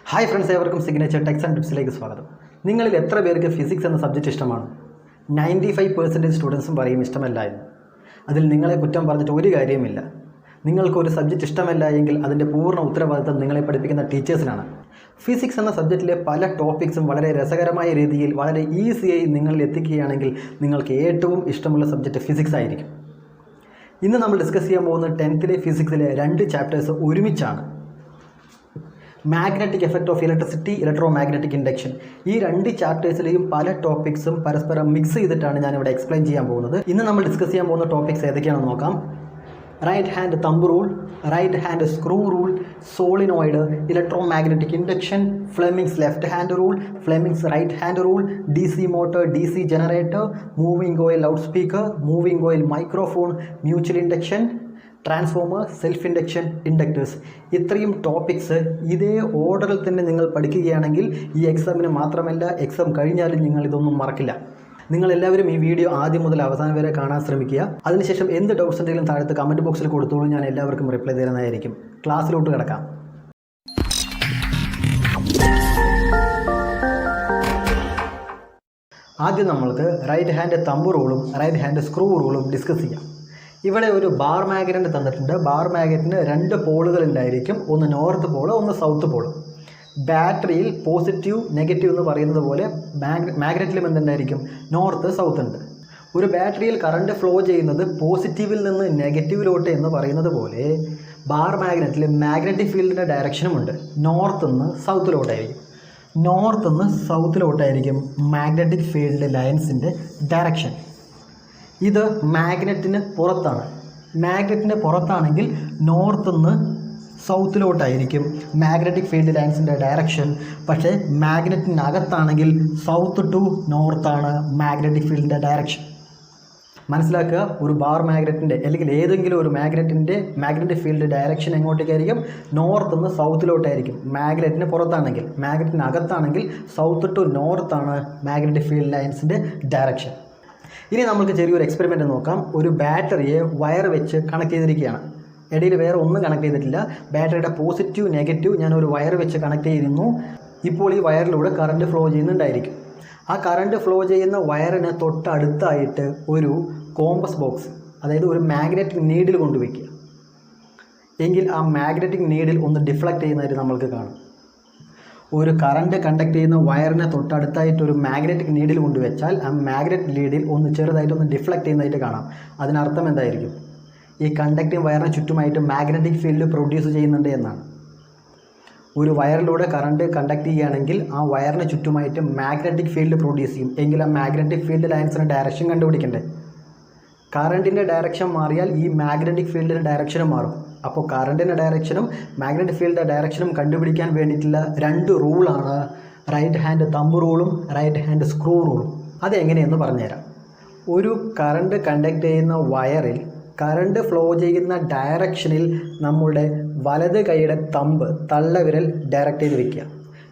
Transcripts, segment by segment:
Hi friends, ഏവർക്കും signature Tex and ടിപ്സിലേക്ക് സ്വാഗതം. നിങ്ങളിൽ എത്ര പേർക്ക് ഫിസിക്സ് എന്ന സബ്ജക്റ്റ് ഇഷ്ടമാണ്? 95% സ്റ്റുഡൻസും പറയും ഇഷ്ടമല്ല എന്ന്. അതിൽ നിങ്ങളെ കുറ്റം പറഞ്ഞിട്ട് ഒരു കാര്യവുമില്ല. നിങ്ങൾക്കൊരു സബ്ജക്റ്റ് ഇഷ്ടമല്ല എങ്കിൽ അതിൻ്റെ പൂർണ്ണ ഉത്തരവാദിത്തം നിങ്ങളെ പഠിപ്പിക്കുന്ന ടീച്ചേഴ്സിനാണ്. ഫിസിക്സ് എന്ന സബ്ജക്റ്റിലെ പല ടോപ്പിക്സും വളരെ രസകരമായ രീതിയിൽ വളരെ ഈസിയായി നിങ്ങളിൽ എത്തിക്കുകയാണെങ്കിൽ നിങ്ങൾക്ക് ഏറ്റവും ഇഷ്ടമുള്ള സബ്ജക്റ്റ് ഫിസിക്സ് ആയിരിക്കും. ഇന്ന് നമ്മൾ ഡിസ്കസ് ചെയ്യാൻ പോകുന്ന 10th ഫിസിക്സിലെ 2 ചാപ്റ്റേഴ്സ് ഒരുമിച്ചാണ്. Magnetic effect of electricity, electro magnetic induction. ഈ 2 ചാപ്റ്റേഴ്സിലെയും പല ടോപ്പിക്സും പരസ്പരം മിക്സ് ചെയ്തിട്ടാണ് ഞാനിവിടെ എക്സ്പ്ലെയിൻ ചെയ്യാൻ പോകുന്നത്. ഇന്ന് നമ്മൾ ഡിസ്കസ് ചെയ്യാൻ പോകുന്ന ടോപ്പിക്സ് ഏതൊക്കെയാണെന്ന് നോക്കാം. Right hand thumb rule, right hand screw rule, solenoid, electro magnetic induction, Fleming's left hand rule, Fleming's right hand rule, DC motor, DC generator, moving coil loudspeaker, moving coil microphone, mutual induction, transformer, self induction, inductors. ഇത്രയും topics ഇതേ ഓർഡറിൽ തന്നെ നിങ്ങൾ പഠിക്കുകയാണെങ്കിൽ ഈ എക്സാമിന് മാത്രമല്ല, exam കഴിഞ്ഞാലും നിങ്ങൾ ഇതൊന്നും മറക്കില്ല. നിങ്ങളെല്ലാവരും ഈ വീഡിയോ ആദ്യം മുതൽ അവസാനം വരെ കാണാൻ ശ്രമിക്കുക. അതിനുശേഷം എന്ത് ഡൗട്ട്സ് എന്തെങ്കിലും താഴത്ത് കമൻറ്റ് ബോക്സിൽ കൊടുത്തോളൂ, ഞാൻ എല്ലാവർക്കും റിപ്ലൈ തരുന്നതായിരിക്കും. ക്ലാസ്സിലോട്ട് കിടക്കാം. ആദ്യം നമ്മൾക്ക് റൈറ്റ് ഹാൻഡ് തമ്പ് റൂളും റൈറ്റ് ഹാൻഡ് സ്ക്രൂ റൂളും ഡിസ്കസ് ചെയ്യാം. ഇവിടെ ഒരു ബാർ മാഗ്നറ്റ് തന്നിട്ടുണ്ട്. ബാർ മാഗ്നറ്റിന് 2 പോളുകൾ ഉണ്ടായിരിക്കും, ഒന്ന് നോർത്ത് പോള്, ഒന്ന് സൗത്ത് പോള്. ബാറ്ററിയിൽ പോസിറ്റീവ് നെഗറ്റീവ് എന്ന് പറയുന്നത് പോലെ മാഗ്നറ്റിലും എന്തുണ്ടായിരിക്കും, നോർത്ത് സൗത്ത് ഉണ്ട്. ഒരു ബാറ്ററിയിൽ കറണ്ട് ഫ്ലോ ചെയ്യുന്നത് പോസിറ്റീവിൽ നിന്ന് നെഗറ്റീവിലോട്ട് എന്ന് പറയുന്നത് പോലെ ബാർ മാഗ്നറ്റിൽ മാഗ്നറ്റിക് ഫീൽഡിൻ്റെ ഡയറക്ഷനുമുണ്ട്. നോർത്ത് നിന്ന് സൗത്തിലോട്ടായിരിക്കും. നോർത്ത് നിന്ന് സൗത്തിലോട്ടായിരിക്കും മാഗ്നറ്റിക് ഫീൽഡ് ലൈൻസിൻ്റെ ഡയറക്ഷൻ. ഇത് മാഗ്നറ്റിന് പുറത്താണ്. മാഗ്നറ്റിന് പുറത്താണെങ്കിൽ നോർത്ത് നിന്ന് സൗത്തിലോട്ടായിരിക്കും മാഗ്നറ്റിക് ഫീൽഡ് ലൈൻസിൻ്റെ ഡയറക്ഷൻ. പക്ഷേ മാഗ്നറ്റിനകത്താണെങ്കിൽ സൗത്ത് ടു നോർത്താണ് മാഗ്നറ്റിക് ഫീൽഡിൻ്റെ ഡയറക്ഷൻ. മനസ്സിലാക്കുക, ഒരു ബാർ മാഗ്നറ്റിൻ്റെ അല്ലെങ്കിൽ ഏതെങ്കിലും ഒരു മാഗ്നറ്റിക് ഫീൽഡ് ഡയറക്ഷൻ എങ്ങോട്ടേക്കായിരിക്കും, നോർത്ത് നിന്ന് സൗത്തിലോട്ടായിരിക്കും. മാഗ്നറ്റിന് പുറത്താണെങ്കിൽ, മാഗ്നറ്റിനകത്താണെങ്കിൽ സൗത്ത് ടു നോർത്താണ് മാഗ്നറ്റിക് ഫീൽഡ് ലൈൻസിൻ്റെ ഡയറക്ഷൻ. ഇനി നമുക്ക് ചെറിയൊരു എക്സ്പെരിമെൻ്റ് നോക്കാം. ഒരു ബാറ്ററിയെ വയർ വെച്ച് കണക്ട് ചെയ്തിരിക്കുകയാണ്. ഇടയിൽ വേറെ ഒന്നും കണക്ട് ചെയ്തിട്ടില്ല. ബാറ്ററിയുടെ പോസിറ്റീവ് നെഗറ്റീവ് ഞാൻ ഒരു വയർ വെച്ച് കണക്ട് ചെയ്തിരുന്നു. ഇപ്പോൾ ഈ വയറിലൂടെ കറണ്ട് ഫ്ലോ ചെയ്യുന്നുണ്ടായിരിക്കും. ആ കറണ്ട് ഫ്ലോ ചെയ്യുന്ന വയറിന് തൊട്ടടുത്തായിട്ട് ഒരു കോമ്പസ് ബോക്സ്, അതായത് ഒരു മാഗ്നറ്റിക് നീഡിൽ കൊണ്ടുവയ്ക്കുക. എങ്കിൽ ആ മാഗ്നറ്റിക് നീഡിൽ ഒന്ന് ഡിഫ്ലക്റ്റ് ചെയ്യുന്നതായിട്ട് നമ്മൾക്ക് കാണും. ഒരു കറണ്ട് കണ്ടക്ട് ചെയ്യുന്ന വയറിനെ തൊട്ടടുത്തായിട്ട് ഒരു മാഗ്നറ്റിക് നീഡിൽ കൊണ്ടുവച്ചാൽ ആ മാഗ്നറ്റിക് നീഡിൽ ഒന്ന് ചെറുതായിട്ടൊന്ന് ഡിഫ്ലക്റ്റ് ചെയ്യുന്നതായിട്ട് കാണാം. അതിനർത്ഥം എന്തായിരിക്കും, ഈ കണ്ടക്റ്റിംഗ് വയറിന് ചുറ്റുമായിട്ട് മാഗ്നറ്റിക് ഫീൽഡ് പ്രൊഡ്യൂസ് ചെയ്യുന്നുണ്ട് എന്നാണ്. ഒരു വയറിലൂടെ കറണ്ട് കണ്ടക്ട് ചെയ്യുകയാണെങ്കിൽ ആ വയറിന് ചുറ്റുമായിട്ട് മാഗ്നറ്റിക് ഫീൽഡ് പ്രൊഡ്യൂസ് ചെയ്യും. എങ്കിൽ ആ മാഗ്നറ്റിക് ഫീൽഡ് ലൈൻസിന് ഡയറക്ഷൻ കണ്ടുപിടിക്കണ്ടേ. കറണ്ടിൻ്റെ ഡയറക്ഷൻ മാറിയാൽ ഈ മാഗ്നറ്റിക് ഫീൽഡിൻ്റെ ഡയറക്ഷനും മാറും. അപ്പോൾ കറണ്ടിൻ്റെ ഡയറക്ഷനും മാഗ്നറ്റിക് ഫീൽഡിൻ്റെ ഡയറക്ഷനും കണ്ടുപിടിക്കാൻ വേണ്ടിയിട്ടുള്ള 2 റൂളാണ് റൈറ്റ് ഹാൻഡ് തമ്പ് റൂളും റൈറ്റ് ഹാൻഡ് സ്ക്രൂ റൂളും. അതെങ്ങനെയെന്ന് പറഞ്ഞുതരാം. ഒരു കറണ്ട് കണ്ടക്ട് ചെയ്യുന്ന വയറിൽ കറണ്ട് ഫ്ലോ ചെയ്യുന്ന ഡയറക്ഷനിൽ നമ്മുടെ വലത് കൈയുടെ തമ്പ്, തള്ളവിരൽ ഡയറക്റ്റ് ചെയ്ത് വയ്ക്കുക.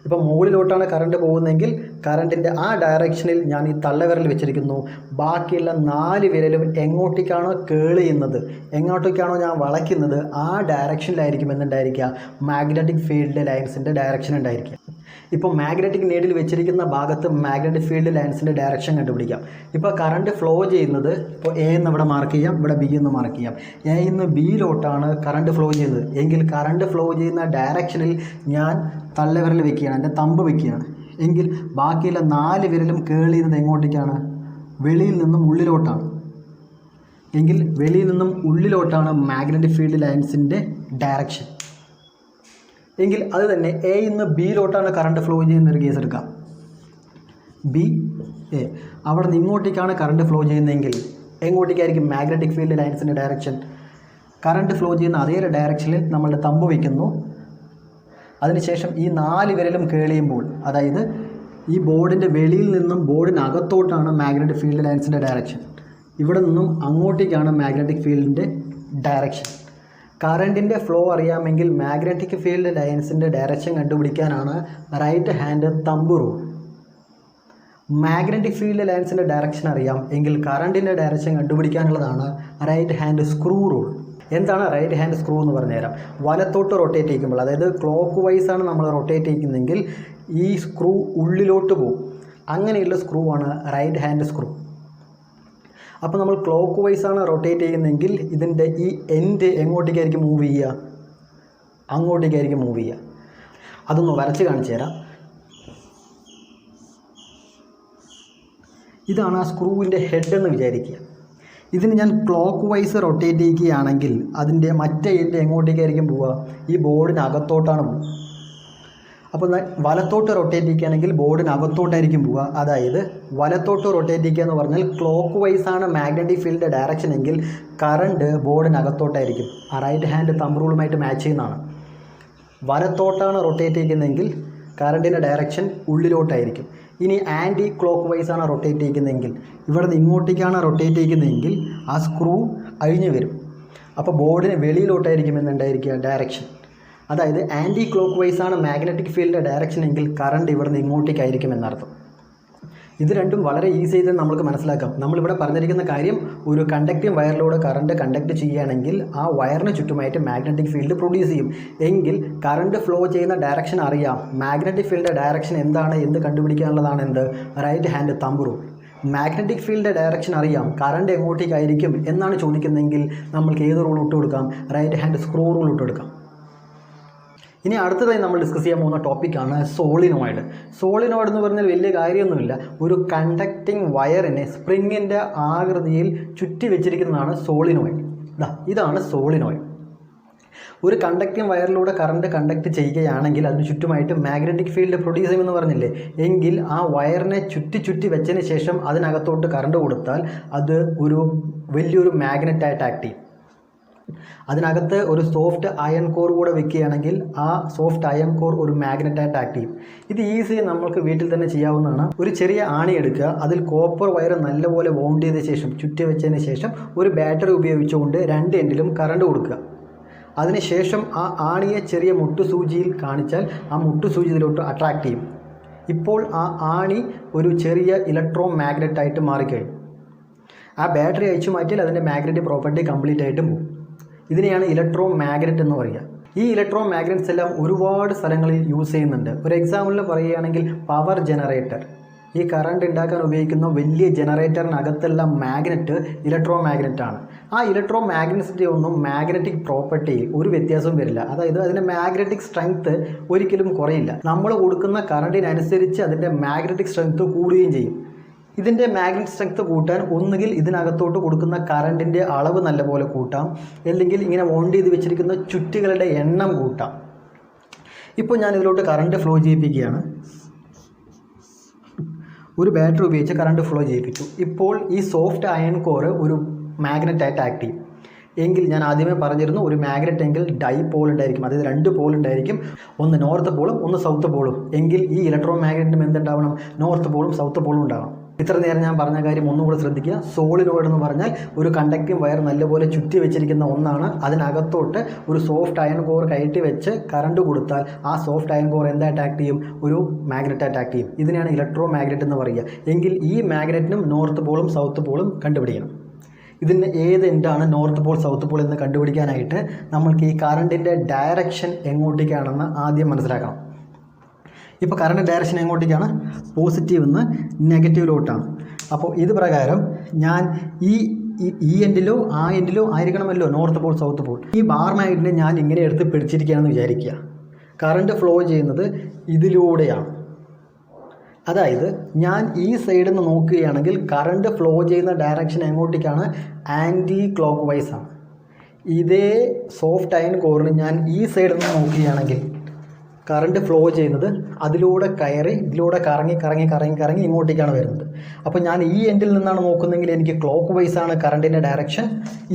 ഇപ്പോൾ മുകളിലോട്ടാണ് കറണ്ട് പോകുന്നതെങ്കിൽ കറണ്ടിൻ്റെ ആ ഡയറക്ഷനിൽ ഞാൻ ഈ തള്ളവിരൽ വെച്ചിരിക്കുന്നു. ബാക്കിയുള്ള 4 വിരലും എങ്ങോട്ടേക്കാണോ കേൾ ചെയ്യുന്നത്, എങ്ങോട്ടേക്കാണോ ഞാൻ വളയ്ക്കുന്നത്, ആ ഡയറക്ഷനിലായിരിക്കും എന്തുണ്ടായിരിക്കുക, മാഗ്നറ്റിക് ഫീൽഡ് ലൈൻസിൻ്റെ ഡയറക്ഷൻ ഉണ്ടായിരിക്കുക. ഇപ്പോൾ മാഗ്നറ്റിക് നീഡിൽ വെച്ചിരിക്കുന്ന ഭാഗത്ത് മാഗ്നറ്റിക് ഫീൽഡ് ലൈൻസിൻ്റെ ഡയറക്ഷൻ കണ്ടുപിടിക്കാം. ഇപ്പോൾ കറണ്ട് ഫ്ലോ ചെയ്യുന്നത്, ഇപ്പോൾ എ എന്ന് ഇവിടെ മാർക്ക് ചെയ്യാം, ഇവിടെ ബി എന്ന് മാർക്ക് ചെയ്യാം. എ നിന്ന് ബിയിലോട്ടാണ് കറണ്ട് ഫ്ലോ ചെയ്യുന്നത്. എങ്കിൽ കറണ്ട് ഫ്ലോ ചെയ്യുന്ന ഡയറക്ഷനിൽ ഞാൻ തള്ളവിരൽ വെക്കുകയാണ്, എൻ്റെ തമ്പ് വെക്കുകയാണ്. എങ്കിൽ ബാക്കിയുള്ള 4 വിരലും കേൾ ചെയ്യുന്നത് എങ്ങോട്ടേക്കാണ്, വെളിയിൽ നിന്നും ഉള്ളിലോട്ടാണ്. എങ്കിൽ വെളിയിൽ നിന്നും ഉള്ളിലോട്ടാണ് മാഗ്നറ്റിക് ഫീൽഡ് ലൈൻസിൻ്റെ ഡയറക്ഷൻ. എങ്കിൽ അത് തന്നെ എ നിന്ന് ബിയിലോട്ടാണ് കറണ്ട് ഫ്ലോ ചെയ്യുന്നൊരു കേസ് എടുക്കാം. ബി എ, അവിടെ നിന്ന് ഇങ്ങോട്ടേക്കാണ് കറണ്ട് ഫ്ലോ ചെയ്യുന്നതെങ്കിൽ എങ്ങോട്ടേക്കായിരിക്കും മാഗ്നറ്റിക് ഫീൽഡ് ലൈൻസിൻ്റെ ഡയറക്ഷൻ. കറണ്ട് ഫ്ലോ ചെയ്യുന്ന അതേ ഡയറക്ഷനിൽ നമ്മളുടെ തമ്പ് വയ്ക്കുന്നു. അതിനുശേഷം ഈ 4 വിരലും കേൾ ചെയ്യുമ്പോൾ, അതായത് ഈ ബോർഡിൻ്റെ വെളിയിൽ നിന്നും ബോർഡിനകത്തോട്ടാണ് മാഗ്നറ്റിക് ഫീൽഡ് ലൈൻസിൻ്റെ ഡയറക്ഷൻ. ഇവിടെ നിന്നും അങ്ങോട്ടേക്കാണ് മാഗ്നറ്റിക് ഫീൽഡിൻ്റെ ഡയറക്ഷൻ. കറണ്ടിൻ്റെ ഫ്ലോ അറിയാമെങ്കിൽ മാഗ്നറ്റിക് ഫീൽഡ് ലൈൻസിൻ്റെ ഡയറക്ഷൻ കണ്ടുപിടിക്കാനാണ് right hand thumb rule. Magnetic field ലൈൻസിൻ്റെ ഡയറക്ഷൻ അറിയാം എങ്കിൽ കറണ്ടിൻ്റെ ഡയറക്ഷൻ കണ്ടുപിടിക്കാനുള്ളതാണ് റൈറ്റ് ഹാൻഡ് സ്ക്രൂ റൂൾ. എന്താണ് റൈറ്റ് ഹാൻഡ് സ്ക്രൂ എന്ന് പറഞ്ഞുതരാം. വലത്തോട്ട് റൊട്ടേറ്റ് ചെയ്യുമ്പോൾ, അതായത് ക്ലോക്ക് വൈസാണ് നമ്മൾ റൊട്ടേറ്റ് ചെയ്യുന്നതെങ്കിൽ ഈ സ്ക്രൂ ഉള്ളിലോട്ട് പോകും. അങ്ങനെയുള്ള സ്ക്രൂ ആണ് റൈറ്റ് ഹാൻഡ് സ്ക്രൂ. അപ്പോൾ നമ്മൾ ക്ലോക്ക് വൈസാണ് റൊട്ടേറ്റ് ചെയ്യുന്നതെങ്കിൽ ഇതിൻ്റെ ഈ എൻഡ് എങ്ങോട്ടേക്കായിരിക്കും മൂവ് ചെയ്യുക? അങ്ങോട്ടേക്കായിരിക്കും മൂവ് ചെയ്യുക. അതൊന്ന് വരച്ച് കാണിച്ചു തരാം. ഇതാണ് ആ സ്ക്രൂവിൻ്റെ ഹെഡ് എന്ന് വിചാരിക്കുക. ഇതിന് ഞാൻ ക്ലോക്ക് വൈസ് റൊട്ടേറ്റ് ചെയ്യുകയാണെങ്കിൽ അതിൻ്റെ മറ്റേ എൻഡ് എങ്ങോട്ടേക്കായിരിക്കും പോവുക? ഈ ബോർഡിനകത്തോട്ടാണ് പോവുക. അപ്പോൾ വലത്തോട്ട് റൊട്ടേറ്റ് ചെയ്യുകയാണെങ്കിൽ ബോർഡിനകത്തോട്ടായിരിക്കും പോവുക. അതായത് വലത്തോട്ട് റൊട്ടേറ്റ് ചെയ്യുക എന്ന് പറഞ്ഞാൽ ക്ലോക്ക് വൈസാണ് മാഗ്നറ്റിക് ഫീൽഡിൻ്റെ ഡയറക്ഷൻ എങ്കിൽ കറണ്ട് ബോർഡിനകത്തോട്ടായിരിക്കും. ആ റൈറ്റ് ഹാൻഡ് തമ്പ് റൂളുമായിട്ട് മാച്ച് ചെയ്യുന്നതാണ്. വലത്തോട്ടാണ് റൊട്ടേറ്റ് ചെയ്യുന്നതെങ്കിൽ കറണ്ടിൻ്റെ ഡയറക്ഷൻ ഉള്ളിലോട്ടായിരിക്കും. ഇനി ആൻറ്റി ക്ലോക്ക് വൈസാണ് റൊട്ടേറ്റ് ചെയ്യുന്നതെങ്കിൽ, ഇവിടെ നിന്ന് ഇങ്ങോട്ടേക്കാണ് റൊട്ടേറ്റ് ചെയ്യുന്നതെങ്കിൽ ആ സ്ക്രൂ അഴിഞ്ഞു വരും. അപ്പോൾ ബോർഡിന് വെളിയിലോട്ടായിരിക്കും എന്നുണ്ടായിരിക്കുക ഡയറക്ഷൻ. അതായത് ആൻറ്റി ക്ലോക്ക് വൈസാണ് മാഗ്നറ്റിക് ഫീൽഡിൻ്റെ ഡയറക്ഷൻ എങ്കിൽ കറണ്ട് ഇവിടെ നിന്ന് ഇങ്ങോട്ടേക്കായിരിക്കും എന്നർത്ഥം. ഇത് രണ്ടും വളരെ ഈസി ആയിട്ട് നമുക്ക് മനസ്സിലാക്കാം. നമ്മളിവിടെ പറഞ്ഞിരിക്കുന്ന കാര്യം, ഒരു കണ്ടക്റ്റിംഗ് വയറിലൂടെ കറണ്ട് കണ്ടക്ട് ചെയ്യുകയാണെങ്കിൽ ആ വയറിന് ചുറ്റുമായിട്ട് മാഗ്നറ്റിക് ഫീൽഡ് പ്രൊഡ്യൂസ് ചെയ്യും. എങ്കിൽ കറണ്ട് ഫ്ലോ ചെയ്യുന്ന ഡയറക്ഷൻ അറിയാം. മാഗ്നറ്റിക് ഫീൽഡിൻ്റെ ഡയറക്ഷൻ എന്താണ് എന്ന് കണ്ടുപിടിക്കാനുള്ളതാണ് എന്ത്? Right hand thumb rule. Magnetic ഫീൽഡിൻ്റെ ഡയറക്ഷൻ അറിയാം, കറണ്ട് എങ്ങോട്ടേക്കായിരിക്കും എന്നാണ് ചോദിക്കുന്നതെങ്കിൽ നമ്മൾക്ക് ഏത് റൂൾ ഇട്ട് കൊടുക്കാം? റൈറ്റ് ഹാൻഡ് സ്ക്രൂ റൂൾ ഇട്ട് കൊടുക്കാം. ഇനി അടുത്തതായി നമ്മൾ ഡിസ്കസ് ചെയ്യാൻ പോകുന്ന ടോപ്പിക്കാണ് സോളിനോയിഡ്. സോളിനോയിഡ് എന്ന് പറഞ്ഞാൽ വലിയ കാര്യമൊന്നുമില്ല. ഒരു കണ്ടക്റ്റിംഗ് വയറിനെ സ്പ്രിങ്ങിൻ്റെ ആകൃതിയിൽ ചുറ്റി വെച്ചിരിക്കുന്നതാണ് സോളിനോയിഡ്. ഇതാണ് സോളിനോയിഡ്. ഒരു കണ്ടക്റ്റിംഗ് വയറിലൂടെ കറണ്ട് കണ്ടക്ട് ചെയ്യുകയാണെങ്കിൽ അതിന് ചുറ്റുമായിട്ട് മാഗ്നറ്റിക് ഫീൽഡ് പ്രൊഡ്യൂസ് ചെയ്യുമെന്ന് പറഞ്ഞില്ലേ? എങ്കിൽ ആ വയറിനെ ചുറ്റി വെച്ചതിന് ശേഷം അതിനകത്തോട്ട് കറണ്ട് കൊടുത്താൽ അത് ഒരു വലിയൊരു മാഗ്നറ്റായിട്ട് ആക്ട് ചെയ്യും. അതിനകത്ത് ഒരു സോഫ്റ്റ് അയൺ കോർ കൂടെ വെക്കുകയാണെങ്കിൽ ആ സോഫ്റ്റ് അയൺ കോർ ഒരു മാഗ്നറ്റായിട്ട് ആക്ട് ചെയ്യും. ഇത് ഈസി നമുക്ക് വീട്ടിൽ തന്നെ ചെയ്യാവുന്നതാണ്. ഒരു ചെറിയ ആണി എടുക്കുക, അതിൽ കോപ്പർ വയർ നല്ലപോലെ വൗണ്ട് ചെയ്ത ശേഷം ചുറ്റി വെച്ചതിന് ശേഷം ഒരു ബാറ്ററി ഉപയോഗിച്ചുകൊണ്ട് രണ്ട് എൻഡിലും കറണ്ട് കൊടുക്കുക. അതിനുശേഷം ആ ആണിയെ ചെറിയ മുട്ടുസൂചിയിൽ കാണിച്ചാൽ ആ മുട്ടുസൂചിയിലോട്ട് അട്രാക്ട് ചെയ്യും. ഇപ്പോൾ ആ ആണി ഒരു ചെറിയ ഇലക്ട്രോ മാഗ്നറ്റായിട്ട് മാറിക്കഴിഞ്ഞു. ആ ബാറ്ററി അയച്ചു മാറ്റിയാൽ അതിൻ്റെ മാഗ്നറ്റിക് പ്രോപ്പർട്ടി കംപ്ലീറ്റ് ആയിട്ടും പോകും. ഇതിനെയാണ് ഇലക്ട്രോ മാഗ്നറ്റ് എന്ന് പറയുക. ഈ ഇലക്ട്രോ മാഗ്നറ്റ്സ് എല്ലാം ഒരുപാട് സ്ഥലങ്ങളിൽ യൂസ് ചെയ്യുന്നുണ്ട്. ഒരു എക്സാമ്പിളിൽ പറയുകയാണെങ്കിൽ പവർ ജനറേറ്റർ. ഈ കറണ്ട് ഉണ്ടാക്കാൻ ഉപയോഗിക്കുന്ന വലിയ ജനറേറ്ററിനകത്തുള്ള മാഗ്നറ്റ് ഇലക്ട്രോ മാഗ്നറ്റാണ്. ആ ഇലക്ട്രോ മാഗ്നറ്റിൻ്റെ ഒന്നും മാഗ്നറ്റിക് പ്രോപ്പർട്ടിയിൽ ഒരു വ്യത്യാസവും വരില്ല. അതായത് അതിൻ്റെ മാഗ്നറ്റിക് സ്ട്രെങ്ത് ഒരിക്കലും കുറയില്ല. നമ്മൾ കൊടുക്കുന്ന കറണ്ടിനനുസരിച്ച് അതിൻ്റെ മാഗ്നറ്റിക് സ്ട്രെങ്ത് കൂടുകയും ചെയ്യും. ഇതിൻ്റെ മാഗ്നറ്റിക് സ്ട്രെങ്ത് കൂട്ടാൻ ഒന്നുകിൽ ഇതിനകത്തോട്ട് കൊടുക്കുന്ന കറണ്ടിൻ്റെ അളവ് നല്ലപോലെ കൂട്ടാം, അല്ലെങ്കിൽ ഇങ്ങനെ വൗണ്ട് ചെയ്ത് വെച്ചിരിക്കുന്ന ചുറ്റുകളുടെ എണ്ണം കൂട്ടാം. ഇപ്പോൾ ഞാൻ ഇതിലോട്ട് കറണ്ട് ഫ്ലോ ചെയ്യിപ്പിക്കുകയാണ്. ഒരു ബാറ്ററി ഉപയോഗിച്ച് കറണ്ട് ഫ്ലോ ചെയ്യിപ്പിച്ചു. ഇപ്പോൾ ഈ സോഫ്റ്റ് അയൺ കോർ ഒരു മാഗ്നറ്റായിട്ട് ആക്ട് ചെയ്യും. എങ്കിൽ ഞാൻ ആദ്യമേ പറഞ്ഞിരുന്നു, ഒരു മാഗ്നറ്റ് എങ്കിൽ ഡൈപോൾ ഉണ്ടായിരിക്കും, അതായത് രണ്ട് പോൾ ഉണ്ടായിരിക്കും, ഒന്ന് നോർത്ത് പോളും ഒന്ന് സൗത്ത് പോളും. എങ്കിൽ ഈ ഇലക്ട്രോ മാഗ്നറ്റിനും എന്തുണ്ടാവണം? നോർത്ത് പോളും സൗത്ത് പോളും ഉണ്ടാവണം. ഇത്ര നേരം ഞാൻ പറഞ്ഞ കാര്യം ഒന്നുകൂടെ ശ്രദ്ധിക്കുക. സോളിനോയിഡ് എന്ന് പറഞ്ഞാൽ ഒരു കണ്ടക്റ്റിംഗ് വയർ നല്ലപോലെ ചുറ്റി വെച്ചിരിക്കുന്ന ഒന്നാണ്. അതിനകത്തോട്ട് ഒരു സോഫ്റ്റ് അയൺ കോർ കയറ്റി വെച്ച് കറണ്ട് കൊടുത്താൽ ആ സോഫ്റ്റ് അയൺ കോർ എന്തായിട്ട് ആക്ട് ചെയ്യും? ഒരു മാഗ്നറ്റായിട്ട് ആക്ട് ചെയ്യും. ഇതിനെയാണ് ഇലക്ട്രോ മാഗ്നറ്റ് എന്ന് പറയുക. എങ്കിൽ ഈ മാഗ്നറ്റിനും നോർത്ത് പോളും സൗത്ത് പോളും കണ്ടുപിടിക്കണം. ഇതിന് ഏത് എൻഡാണ് നോർത്ത് പോൾ സൗത്ത് പോൾ എന്ന് കണ്ടുപിടിക്കാനായിട്ട് നമ്മൾക്ക് ഈ കറണ്ടിൻ്റെ ഡയറക്ഷൻ എങ്ങോട്ടേക്കാണെന്ന് ആദ്യം മനസ്സിലാക്കണം. ഇപ്പോൾ കറണ്ട് ഡയറക്ഷൻ എങ്ങോട്ടേക്കാണ്? പോസിറ്റീവ് നിന്ന് നെഗറ്റീവിലോട്ടാണ്. അപ്പോൾ ഇത് പ്രകാരം ഞാൻ ഈ എൻഡിലോ ആ എൻഡിലോ ആയിരിക്കണമല്ലോ നോർത്ത് പോൾ സൗത്ത് പോൾ. ഈ ബാർ മാഗ്നറ്റിനെ ഞാൻ ഇങ്ങനെ എടുത്ത് പിടിച്ചിരിക്കുകയാണെന്ന് വിചാരിക്കുക. കറണ്ട് ഫ്ലോ ചെയ്യുന്നത് ഇതിലൂടെയാണ്. അതായത് ഞാൻ ഈ സൈഡിൽ നിന്ന് നോക്കുകയാണെങ്കിൽ കറണ്ട് ഫ്ലോ ചെയ്യുന്ന ഡയറക്ഷൻ എങ്ങോട്ടേക്കാണ്? ആൻറ്റി ക്ലോക്ക് വൈസ് ആണ്. ഇതേ സോഫ്റ്റ് അയൺ കോറിന് ഞാൻ ഈ സൈഡിൽ നിന്ന് നോക്കുകയാണെങ്കിൽ കറണ്ട് ഫ്ലോ ചെയ്യുന്നത് അതിലൂടെ കയറി ഇതിലൂടെ കറങ്ങി ഇങ്ങോട്ടേക്കാണ് വരുന്നത്. അപ്പോൾ ഞാൻ ഈ എൻഡിൽ നിന്നാണ് നോക്കുന്നതെങ്കിൽ എനിക്ക് ക്ലോക്ക് വൈസാണ് കറണ്ടിൻ്റെ ഡയറക്ഷൻ.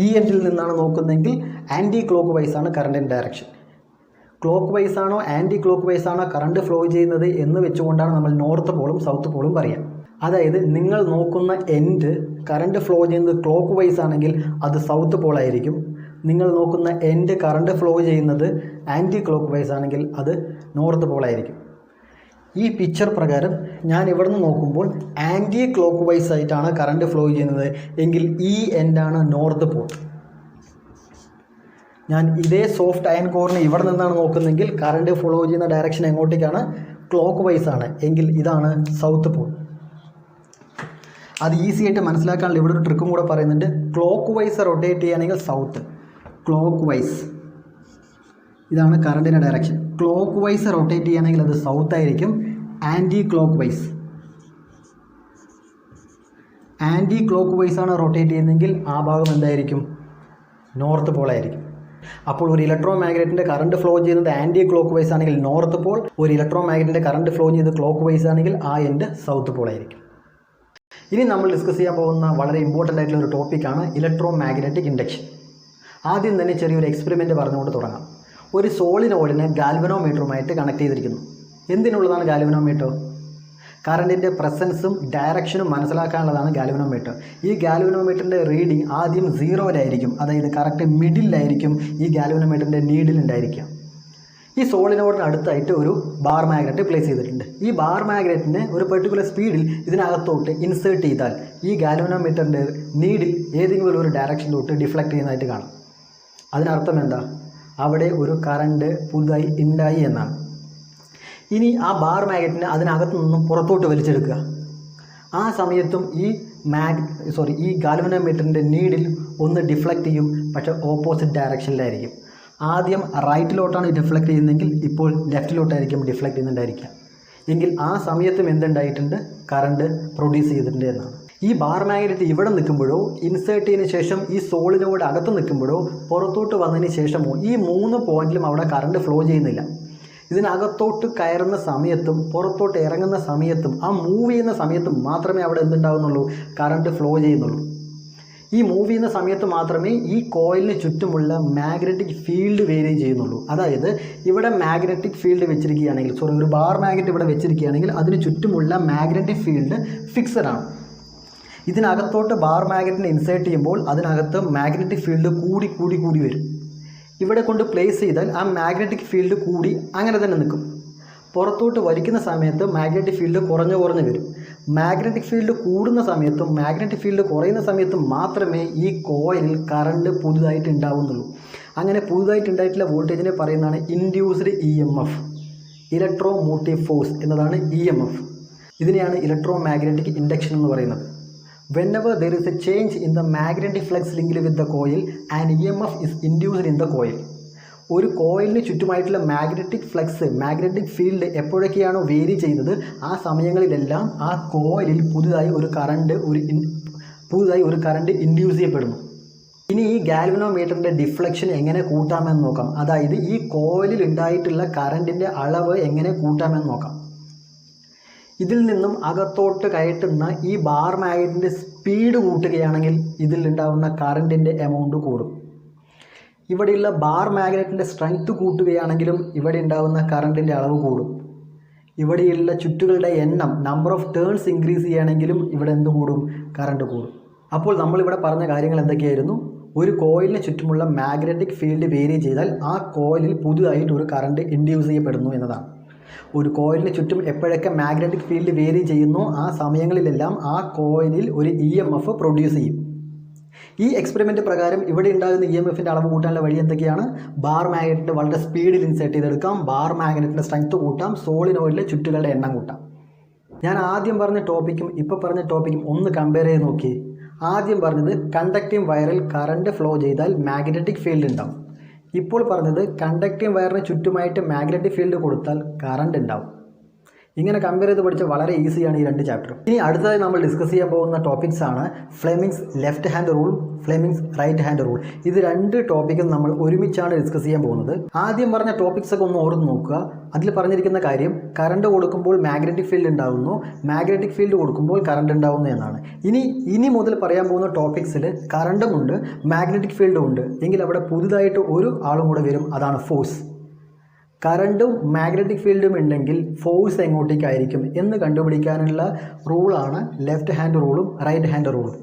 ഈ എൻഡിൽ നിന്നാണ് നോക്കുന്നതെങ്കിൽ ആൻറ്റി ക്ലോക്ക് വൈസാണ് കറണ്ടിൻ്റെ ഡയറക്ഷൻ. ക്ലോക്ക് വൈസാണോ ആൻറ്റി ക്ലോക്ക് വൈസാണോ കറണ്ട് ഫ്ലോ ചെയ്യുന്നത് എന്ന് വെച്ചുകൊണ്ടാണ് നമ്മൾ നോർത്ത് പോളും സൗത്ത് പോളും പറയാം. അതായത് നിങ്ങൾ നോക്കുന്ന എൻഡ് കറണ്ട് ഫ്ലോ ചെയ്യുന്നത് ക്ലോക്ക് വൈസ് ആണെങ്കിൽ അത് സൗത്ത് പോളായിരിക്കും. നിങ്ങൾ നോക്കുന്ന എൻഡ് കറണ്ട് ഫ്ലോ ചെയ്യുന്നത് ആൻറ്റി ക്ലോക്ക് വൈസ് ആണെങ്കിൽ അത് നോർത്ത് പോളായിരിക്കും. ഈ പിക്ചർ പ്രകാരം ഞാൻ ഇവിടെ നിന്ന് നോക്കുമ്പോൾ ആൻറ്റി ക്ലോക്ക് വൈസ് ആയിട്ടാണ് കറണ്ട് ഫ്ലോ ചെയ്യുന്നത് എങ്കിൽ ഈ എൻഡാണ് നോർത്ത് പോൾ. ഞാൻ ഇതേ സോഫ്റ്റ് അയൺ കോറിനെ ഇവിടെ നിന്നാണ് നോക്കുന്നതെങ്കിൽ കറണ്ട് ഫോളോ ചെയ്യുന്ന ഡയറക്ഷൻ എങ്ങോട്ടേക്കാണ്? ക്ലോക്ക് വൈസ് ആണ്. എങ്കിൽ ഇതാണ് സൗത്ത് പോൾ. അത് ഈസി ആയിട്ട് മനസ്സിലാക്കാനുള്ള ഇവിടെ ഒരു ട്രിക്കും കൂടെ പറയുന്നുണ്ട്. ക്ലോക്ക് വൈസ് റൊട്ടേറ്റ് ചെയ്യുകയാണെങ്കിൽ സൗത്ത്, ക്ലോക്ക് വൈസ് ഇതാണ് കറണ്ടിൻ്റെ ഡയറക്ഷൻ. ക്ലോക്ക് വൈസ് റൊട്ടേറ്റ് ചെയ്യുകയാണെങ്കിൽ അത് സൗത്ത് ആയിരിക്കും. ആൻറ്റി ക്ലോക്ക് വൈസ് ആണ് റൊട്ടേറ്റ് ചെയ്യുന്നതെങ്കിൽ ആ ഭാഗം എന്തായിരിക്കും? നോർത്ത് പോൾ ആയിരിക്കും. അപ്പോൾ ഒരു ഇലക്ട്രോ മാഗ്നറ്റിൻ്റെ കറണ്ട് ഫ്ലോ ചെയ്യുന്നത് ആൻറ്റി ക്ലോക്ക് വൈസ് ആണെങ്കിൽ നോർത്ത് പോൾ, ഒരു ഇലക്ട്രോ മാഗ്നറ്റിൻ്റെ കറണ്ട് ഫ്ലോ ചെയ്യുന്നത് ക്ലോക്ക് വൈസ് ആണെങ്കിൽ ആ എൻഡ് സൗത്ത് പോൾ ആയിരിക്കും. ഇനി നമ്മൾ ഡിസ്കസ് ചെയ്യാൻ പോകുന്ന വളരെ ഇമ്പോർട്ടൻ്റ് ആയിട്ടുള്ള ഒരു ടോപ്പിക്കാണ് ഇലക്ട്രോ മാഗ്നറ്റിക് ഇൻഡക്ഷൻ. ആദ്യം തന്നെ ചെറിയൊരു എക്സ്പെരിമെൻറ്റ് പറഞ്ഞുകൊണ്ട് തുടങ്ങാം. ഒരു സോളിനോയിഡിനെ ഗാൽവനോമീറ്ററുമായിട്ട് കണക്ട് ചെയ്തിരിക്കുന്നു. എന്തിനുള്ളതാണ് ഗാൽവനോമീറ്റർ? കറണ്ടിൻ്റെ പ്രസൻസും ഡയറക്ഷനും മനസ്സിലാക്കാനുള്ളതാണ് ഗാൽവനോമീറ്റർ. ഈ ഗാൽവനോമീറ്ററിൻ്റെ റീഡിങ് ആദ്യം സീറോയിലായിരിക്കും, അതായത് കറക്റ്റ് മിഡിലായിരിക്കും ഈ ഗാൽവനോമീറ്ററിൻ്റെ നീഡിൽ ഉണ്ടായിരിക്കുക. ഈ സോളിനോഡിന് അടുത്തായിട്ട് ഒരു ബാർ മാഗ്നറ്റ് പ്ലേസ് ചെയ്തിട്ടുണ്ട്. ഈ ബാർ മാഗ്നറ്റിനെ ഒരു പെർട്ടിക്കുലർ സ്പീഡിൽ ഇതിനകത്തോട്ട് ഇൻസേർട്ട് ചെയ്താൽ ഈ ഗാൽവനോമീറ്ററിൻ്റെ നീഡിൽ ഏതെങ്കിലും ഒരു ഡയറക്ഷനിലോട്ട് ഡിഫ്ലക്റ്റ് ചെയ്യുന്നതായിട്ട് കാണാം. അതിനർത്ഥം എന്താ? അവിടെ ഒരു കറണ്ട് പുതുതായി ഉണ്ടായി എന്നാണ്. ഇനി ആ ബാർ മാഗ്നറ്റിനെ അതിനകത്തു നിന്നും പുറത്തോട്ട് വലിച്ചെടുക്കുക. ആ സമയത്തും ഈ ഗാൽവനോമീറ്ററിൻ്റെ നീഡിൽ ഒന്ന് ഡിഫ്ലക്റ്റ് ചെയ്യും, പക്ഷേ ഓപ്പോസിറ്റ് ഡയറക്ഷനിലായിരിക്കും. ആദ്യം റൈറ്റിലോട്ടാണ് ഡിഫ്ലക്റ്റ് ചെയ്യുന്നതെങ്കിൽ ഇപ്പോൾ ലെഫ്റ്റിലോട്ടായിരിക്കും ഡിഫ്ലക്റ്റ് ചെയ്യുന്നുണ്ടായിരിക്കുക. എങ്കിൽ ആ സമയത്തും എന്തുണ്ടായിട്ടുണ്ട്? കറണ്ട് പ്രൊഡ്യൂസ് ചെയ്തിട്ടുണ്ട് എന്നാണ്. ഈ ബാർ മാഗ്നറ്റ് ഇവിടെ നിൽക്കുമ്പോഴോ ഇൻസേർട്ട് ചെയ്തതിന് ശേഷം ഈ സോളിനോട് അകത്ത് നിൽക്കുമ്പോഴോ പുറത്തോട്ട് വന്നതിന് ശേഷമോ ഈ 3 പോയിന്റിലും അവിടെ കറണ്ട് ഫ്ലോ ചെയ്യുന്നില്ല. ഇതിനകത്തോട്ട് കയറുന്ന സമയത്തും പുറത്തോട്ട് ഇറങ്ങുന്ന സമയത്തും ആ മൂവ് ചെയ്യുന്ന സമയത്തും മാത്രമേ അവിടെ എന്തുണ്ടാകുന്നുള്ളൂ? കറണ്ട് ഫ്ലോ ചെയ്യുന്നുള്ളൂ. ഈ മൂവ് ചെയ്യുന്ന സമയത്ത് മാത്രമേ ഈ കോയിലിന് ചുറ്റുമുള്ള മാഗ്നറ്റിക് ഫീൽഡ് വേരി ചെയ്യുന്നുള്ളൂ. അതായത് ഇവിടെ മാഗ്നറ്റിക് ഫീൽഡ് വെച്ചിരിക്കുകയാണെങ്കിൽ, ഒരു ബാർ മാഗ്നറ്റ് ഇവിടെ വെച്ചിരിക്കുകയാണെങ്കിൽ അതിന് ചുറ്റുമുള്ള മാഗ്നറ്റിക് ഫീൽഡ് ഫിക്സഡ് ആണ്. ഇതിനകത്തോട്ട് ബാർ മാഗ്നറ്റിനെ ഇൻസേർട്ട് ചെയ്യുമ്പോൾ അതിനകത്ത് മാഗ്നറ്റിക് ഫീൽഡ് കൂടി വരും. ഇവിടെ കൊണ്ട് പ്ലേസ് ചെയ്താൽ ആ മാഗ്നറ്റിക് ഫീൽഡ് കൂടി അങ്ങനെ തന്നെ നിൽക്കും. പുറത്തോട്ട് വലിക്കുന്ന സമയത്ത് മാഗ്നറ്റിക് ഫീൽഡ് കുറഞ്ഞു വരും. മാഗ്നറ്റിക് ഫീൽഡ് കൂടുന്ന സമയത്തും മാഗ്നറ്റിക് ഫീൽഡ് കുറയുന്ന സമയത്തും മാത്രമേ ഈ കോയിലിൽ കറണ്ട് പുതുതായിട്ട് ഉണ്ടാവുന്നുള്ളൂ. അങ്ങനെ പുതുതായിട്ട് ഉണ്ടായിട്ടുള്ള വോൾട്ടേജിനെ പറയുന്നതാണ് induced EMF, electro motive force എന്നതാണ് EMF. ഇതിനെയാണ് ഇലക്ട്രോ മാഗ്നറ്റിക് ഇൻഡക്ഷൻ എന്ന് പറയുന്നത്. Whenever there is a change in the magnetic flux linked with the coil, an EMF is induced in the coil. ഒരു കോയിലിന് ചുറ്റുമായിട്ടുള്ള മാഗ്നറ്റിക് ഫീൽഡ് എപ്പോഴൊക്കെയാണോ വേരി ചെയ്യുന്നത് ആ സമയങ്ങളിലെല്ലാം ആ കോയിലിൽ പുതുതായി ഒരു കറണ്ട് ഇൻഡ്യൂസ് ചെയ്യപ്പെടുന്നു. ഇനി ഈ ഗാൽവനോമീറ്ററിൻ്റെ ഡിഫ്ലക്ഷൻ എങ്ങനെ കൂട്ടാമെന്ന് നോക്കാം. അതായത് ഈ കോയിലിൽ ഉണ്ടായിട്ടുള്ള കറണ്ടിൻ്റെ അളവ് എങ്ങനെ കൂട്ടാമെന്ന് നോക്കാം. ഇതിൽ നിന്നും അകത്തോട്ട് കയറ്റുന്ന ഈ ബാർ മാഗ്നറ്റിൻ്റെ സ്പീഡ് കൂട്ടുകയാണെങ്കിൽ ഇതിൽ ഉണ്ടാകുന്ന കറണ്ടിൻ്റെ എമൗണ്ട് കൂടും. ഇവിടെയുള്ള ബാർ മാഗ്നറ്റിൻ്റെ സ്ട്രെങ്ത് കൂട്ടുകയാണെങ്കിലും ഇവിടെ ഉണ്ടാകുന്ന കറണ്ടിൻ്റെ അളവ് കൂടും. ഇവിടെയുള്ള ചുറ്റുകളുടെ എണ്ണം, നമ്പർ ഓഫ് ടേൺസ് ഇൻക്രീസ് ചെയ്യുകയാണെങ്കിലും ഇവിടെ എന്ത് കൂടും? കറണ്ട് കൂടും. അപ്പോൾ നമ്മളിവിടെ പറഞ്ഞ കാര്യങ്ങൾ എന്തൊക്കെയായിരുന്നു? ഒരു കോയിലിന് ചുറ്റുമുള്ള മാഗ്നറ്റിക് ഫീൽഡ് വേരി ചെയ്താൽ ആ കോയിലിൽ പുതുതായിട്ട് ഒരു കറണ്ട് ഇൻഡ്യൂസ് ചെയ്യപ്പെടുന്നു എന്നതാണ്. ഒരു കോയിലിന് ചുറ്റും എപ്പോഴൊക്കെ മാഗ്നറ്റിക് ഫീൽഡ് വേരി ചെയ്യുന്നു ആ സമയങ്ങളിലെല്ലാം ആ കോയിലിൽ ഒരു EMF പ്രൊഡ്യൂസ് ചെയ്യും. ഈ എക്സ്പെരിമെൻറ്റ് പ്രകാരം ഇവിടെ ഉണ്ടാകുന്ന EMFൻ്റെ അളവ് കൂട്ടാനുള്ള വഴി എന്തൊക്കെയാണ്? ബാർ മാഗ്നറ്റ് വളരെ സ്പീഡിൽ ഇൻസേർട്ട് ചെയ്തെടുക്കാം, ബാർ മാഗ്നറ്റിൻ്റെ സ്ട്രെങ്ത് കൂട്ടാം, സോളിനോയിഡിലെ ചുറ്റുകളുടെ എണ്ണം കൂട്ടാം. ഞാൻ ആദ്യം പറഞ്ഞ ടോപ്പിക്കും ഇപ്പോൾ പറഞ്ഞ ടോപ്പിക്കും ഒന്ന് കമ്പയർ ചെയ്ത് നോക്കി. ആദ്യം പറഞ്ഞത് കണ്ടക്റ്റിംഗ് വയറിൽ കറണ്ട് ഫ്ലോ ചെയ്താൽ മാഗ്നറ്റിക് ഫീൽഡ് ഉണ്ടാവും. ഇപ്പോൾ പറഞ്ഞത് കണ്ടക്റ്റിംഗ് വയറിന് ചുറ്റുമായിട്ട് മാഗ്നറ്റിക് ഫീൽഡ് കൊടുത്താൽ കറണ്ട് ഉണ്ടാവും. ഇങ്ങനെ കമ്പയർ ചെയ്ത് പഠിച്ച വളരെ ഈസിയാണ് ഈ 2 ചാപ്റ്ററും. ഇനി അടുത്തതായി നമ്മൾ ഡിസ്കസ് ചെയ്യാൻ പോകുന്ന ടോപ്പിക്സ് ആണ് Fleming's left hand rule, Fleming's right hand rule. ഇത് 2 ടോപ്പിക്കും നമ്മൾ ഒരുമിച്ചാണ് ഡിസ്കസ് ചെയ്യാൻ പോകുന്നത്. ആദ്യം പറഞ്ഞ ടോപ്പിക്സ് ഒക്കെ ഒന്ന് ഓർത്ത് നോക്കുക. അതിൽ പറഞ്ഞിരിക്കുന്ന കാര്യം കറണ്ട് കൊടുക്കുമ്പോൾ മാഗ്നറ്റിക് ഫീൽഡ് ഉണ്ടാകുന്നു, മാഗ്നറ്റിക് ഫീൽഡ് കൊടുക്കുമ്പോൾ കറണ്ട് ഉണ്ടാകുന്നു എന്നാണ്. ഇനി മുതൽ പറയാൻ പോകുന്ന ടോപ്പിക്സിൽ കറണ്ടും ഉണ്ട്, മാഗ്നറ്റിക് ഫീൽഡും ഉണ്ട്. എങ്കിൽ അവിടെ പുതുതായിട്ട് ഒരു ആളും കൂടെ വരും, അതാണ് ഫോഴ്സ്. കറണ്ടും മാഗ്നറ്റിക് ഫീൽഡും ഉണ്ടെങ്കിൽ ഫോഴ്സ് എങ്ങോട്ടേക്കായിരിക്കും എന്ന് കണ്ടുപിടിക്കാനുള്ള റൂളാണ് ലെഫ്റ്റ് ഹാൻഡ് റൂളും റൈറ്റ് ഹാൻഡ് റൂളും.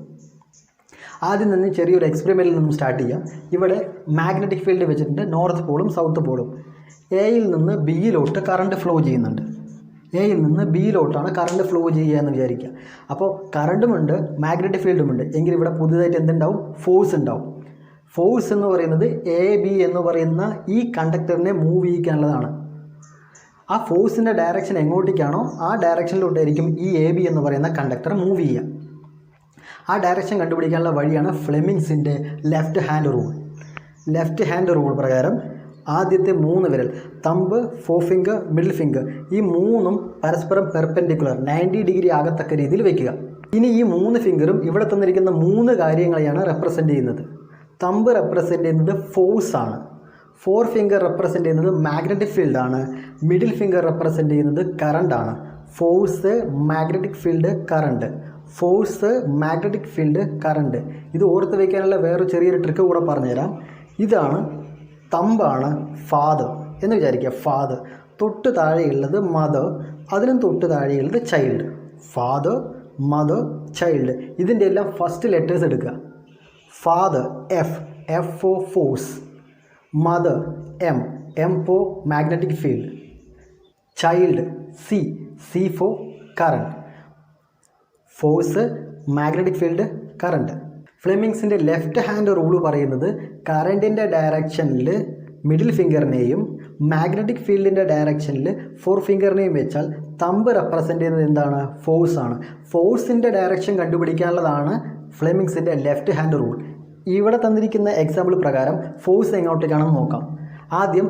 ആദ്യം നിന്ന് ചെറിയൊരു എക്സ്പെരിമെൻറ്റിൽ നിന്നും സ്റ്റാർട്ട് ചെയ്യാം. ഇവിടെ മാഗ്നറ്റിക് ഫീൽഡ് വെച്ചിട്ടുണ്ട്, നോർത്ത് പോളും സൗത്ത് പോളും. എയിൽ നിന്ന് ബിയിലോട്ട് കറണ്ട് ഫ്ലോ ചെയ്യുന്നുണ്ട്. എയിൽ നിന്ന് ബിയിലോട്ടാണ് കറണ്ട് ഫ്ലോ ചെയ്യുക എന്ന് വിചാരിക്കുക. അപ്പോൾ കറണ്ടുമുണ്ട് മാഗ്നറ്റിക് ഫീൽഡുമുണ്ട്. എങ്കിൽ ഇവിടെ പുതുതായിട്ട് എന്തുണ്ടാവും? ഫോഴ്സ് ഉണ്ടാവും. ഫോഴ്സ് എന്ന് പറയുന്നത് എ ബി എന്ന് പറയുന്ന ഈ കണ്ടക്ടറിനെ മൂവ് ചെയ്യിക്കാനുള്ളതാണ്. ആ ഫോഴ്സിൻ്റെ ഡയറക്ഷൻ എങ്ങോട്ടേക്കാണോ ആ ഡയറക്ഷനിലോട്ടായിരിക്കും ഈ എ ബി എന്ന് പറയുന്ന കണ്ടക്ടർ മൂവ് ചെയ്യുക. ആ ഡയറക്ഷൻ കണ്ടുപിടിക്കാനുള്ള വഴിയാണ് ഫ്ലെമിങ്സിൻ്റെ left hand rule. Left hand rule പ്രകാരം ആദ്യത്തെ 3 വിരൽ, തമ്പ്, ഫോർഫിംഗർ, മിഡിൽ ഫിംഗർ, ഈ 3ഉം പരസ്പരം പെർപെൻഡിക്കുലർ 90 ഡിഗ്രി ആകത്തക്ക രീതിയിൽ വയ്ക്കുക. ഇനി ഈ 3 ഫിംഗറും ഇവിടെ തന്നിരിക്കുന്ന 3 കാര്യങ്ങളെയാണ് റെപ്രസെൻ്റ് ചെയ്യുന്നത്. തമ്പ് റെപ്രസെൻ്റ് ചെയ്യുന്നത് ഫോഴ്സാണ്, ഫോർ ഫിംഗർ റെപ്രസെൻ്റ് ചെയ്യുന്നത് മാഗ്നറ്റിക് ഫീൽഡാണ്, മിഡിൽ ഫിംഗർ റെപ്രസെൻ്റ് ചെയ്യുന്നത് കറണ്ടാണ്. Force, magnetic field, current, force, magnetic field, current. ഇത് ഓർത്ത് വയ്ക്കാനുള്ള വേറൊരു ചെറിയൊരു ട്രിക്ക് കൂടെ പറഞ്ഞുതരാം. ഇതാണ് തമ്പാണ് ഫാദർ എന്ന് വിചാരിക്കുക. ഫാദർ, തൊട്ട് താഴെയുള്ളത് മദർ, അതിനും തൊട്ട് താഴെയുള്ളത് ചൈൽഡ്. Father, mother, child. ഇതിൻ്റെ എല്ലാം ഫസ്റ്റ് ലെറ്റേഴ്സ് എടുക്കുക. Father F, F for force. Mother M, M for magnetic field. Child C, C for current. Force, magnetic field, current. ഫ്ലെമിങ്സിൻ്റെ ലെഫ്റ്റ് ഹാൻഡ് റൂള് പറയുന്നത് കറണ്ടിൻ്റെ ഡയറക്ഷനിൽ മിഡിൽ ഫിംഗറിനെയും മാഗ്നറ്റിക് ഫീൽഡിൻ്റെ ഡയറക്ഷനിൽ four ഫിംഗറിനെയും വെച്ചാൽ തമ്പ് റെപ്രസെൻ്റ് ചെയ്യുന്നത് എന്താണ്? ഫോഴ്സാണ്. ഫോഴ്സിൻ്റെ ഡയറക്ഷൻ കണ്ടുപിടിക്കാനുള്ളതാണ് ഫ്ലെമിങ്സിൻ്റെ ലെഫ്റ്റ് ഹാൻഡ് റൂൾ. ഇവിടെ തന്നിരിക്കുന്ന എക്സാമ്പിൾ പ്രകാരം ഫോഴ്സ് എങ്ങോട്ടേക്കാണെന്ന് നോക്കാം. ആദ്യം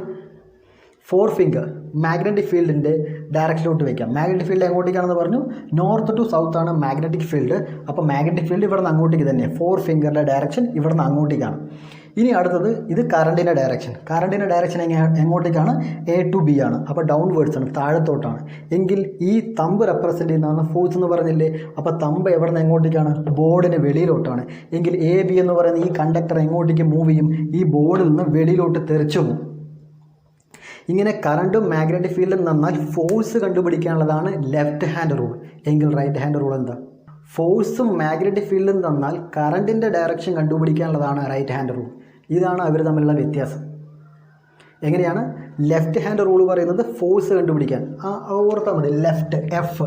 ഫോർ ഫിംഗർ മാഗ്നറ്റിക് ഫീൽഡിൻ്റെ ഡയറക്ഷനിലോട്ട് വയ്ക്കാം. മാഗ്നറ്റിക് ഫീൽഡ് എങ്ങോട്ടേക്കാണെന്ന് പറഞ്ഞു? നോർത്ത് ടു സൗത്ത് ആണ് മാഗ്നറ്റിക് ഫീൽഡ്. അപ്പോൾ മാഗ്നറ്റിക് ഫീൽഡ് ഇവിടെ നിന്ന് അങ്ങോട്ടേക്ക് തന്നെ. ഫോർ ഫിംഗറിൻ്റെ ഡയറക്ഷൻ ഇവിടെ നിന്ന് അങ്ങോട്ടേക്കാണ്. ഇനി അടുത്തത് ഇത് കറണ്ടിൻ്റെ ഡയറക്ഷൻ. കറണ്ടിൻ്റെ ഡയറക്ഷൻ എങ്ങോട്ടേക്കാണ്? എ ടു ബി ആണ്. അപ്പോൾ ഡൗൺവേർഡ്സ് ആണ്, താഴത്തോട്ടാണ്. എങ്കിൽ ഈ തമ്പ് റെപ്രസെൻ്റ് ചെയ്യുന്നതാണ് ഫോഴ്സ് എന്ന് പറഞ്ഞില്ലേ. അപ്പോൾ തമ്പ് എവിടെ നിന്ന് എങ്ങോട്ടേക്കാണ്? ബോർഡിന് വെളിയിലോട്ടാണ്. എങ്കിൽ എ ബി എന്ന് പറയുന്ന ഈ കണ്ടക്ടർ എങ്ങോട്ടേക്ക് മൂവ് ചെയ്യും? ഈ ബോർഡിൽ നിന്ന് വെളിയിലോട്ട് തെറിച്ചു പോകും. ഇങ്ങനെ കറണ്ടും മാഗ്നറ്റിക് ഫീൽഡും തന്നാൽ ഫോഴ്സ് കണ്ടുപിടിക്കാനുള്ളതാണ് ലെഫ്റ്റ് ഹാൻഡ് റൂൾ. എങ്കിൽ റൈറ്റ് ഹാൻഡ് റൂൾ എന്താ? ഫോഴ്സും മാഗ്നറ്റിക് ഫീൽഡും തന്നാൽ കറണ്ടിൻ്റെ ഡയറക്ഷൻ കണ്ടുപിടിക്കാനുള്ളതാണ് റൈറ്റ് ഹാൻഡ് റൂൾ. ഇതാണ് അവർ തമ്മിലുള്ള വ്യത്യാസം. എങ്ങനെയാണ്? ലെഫ്റ്റ് ഹാൻഡ് റൂൾ പറയുന്നത് ഫോഴ്സ് കണ്ടുപിടിക്കാൻ. ഓർത്താൽ മതി, left F,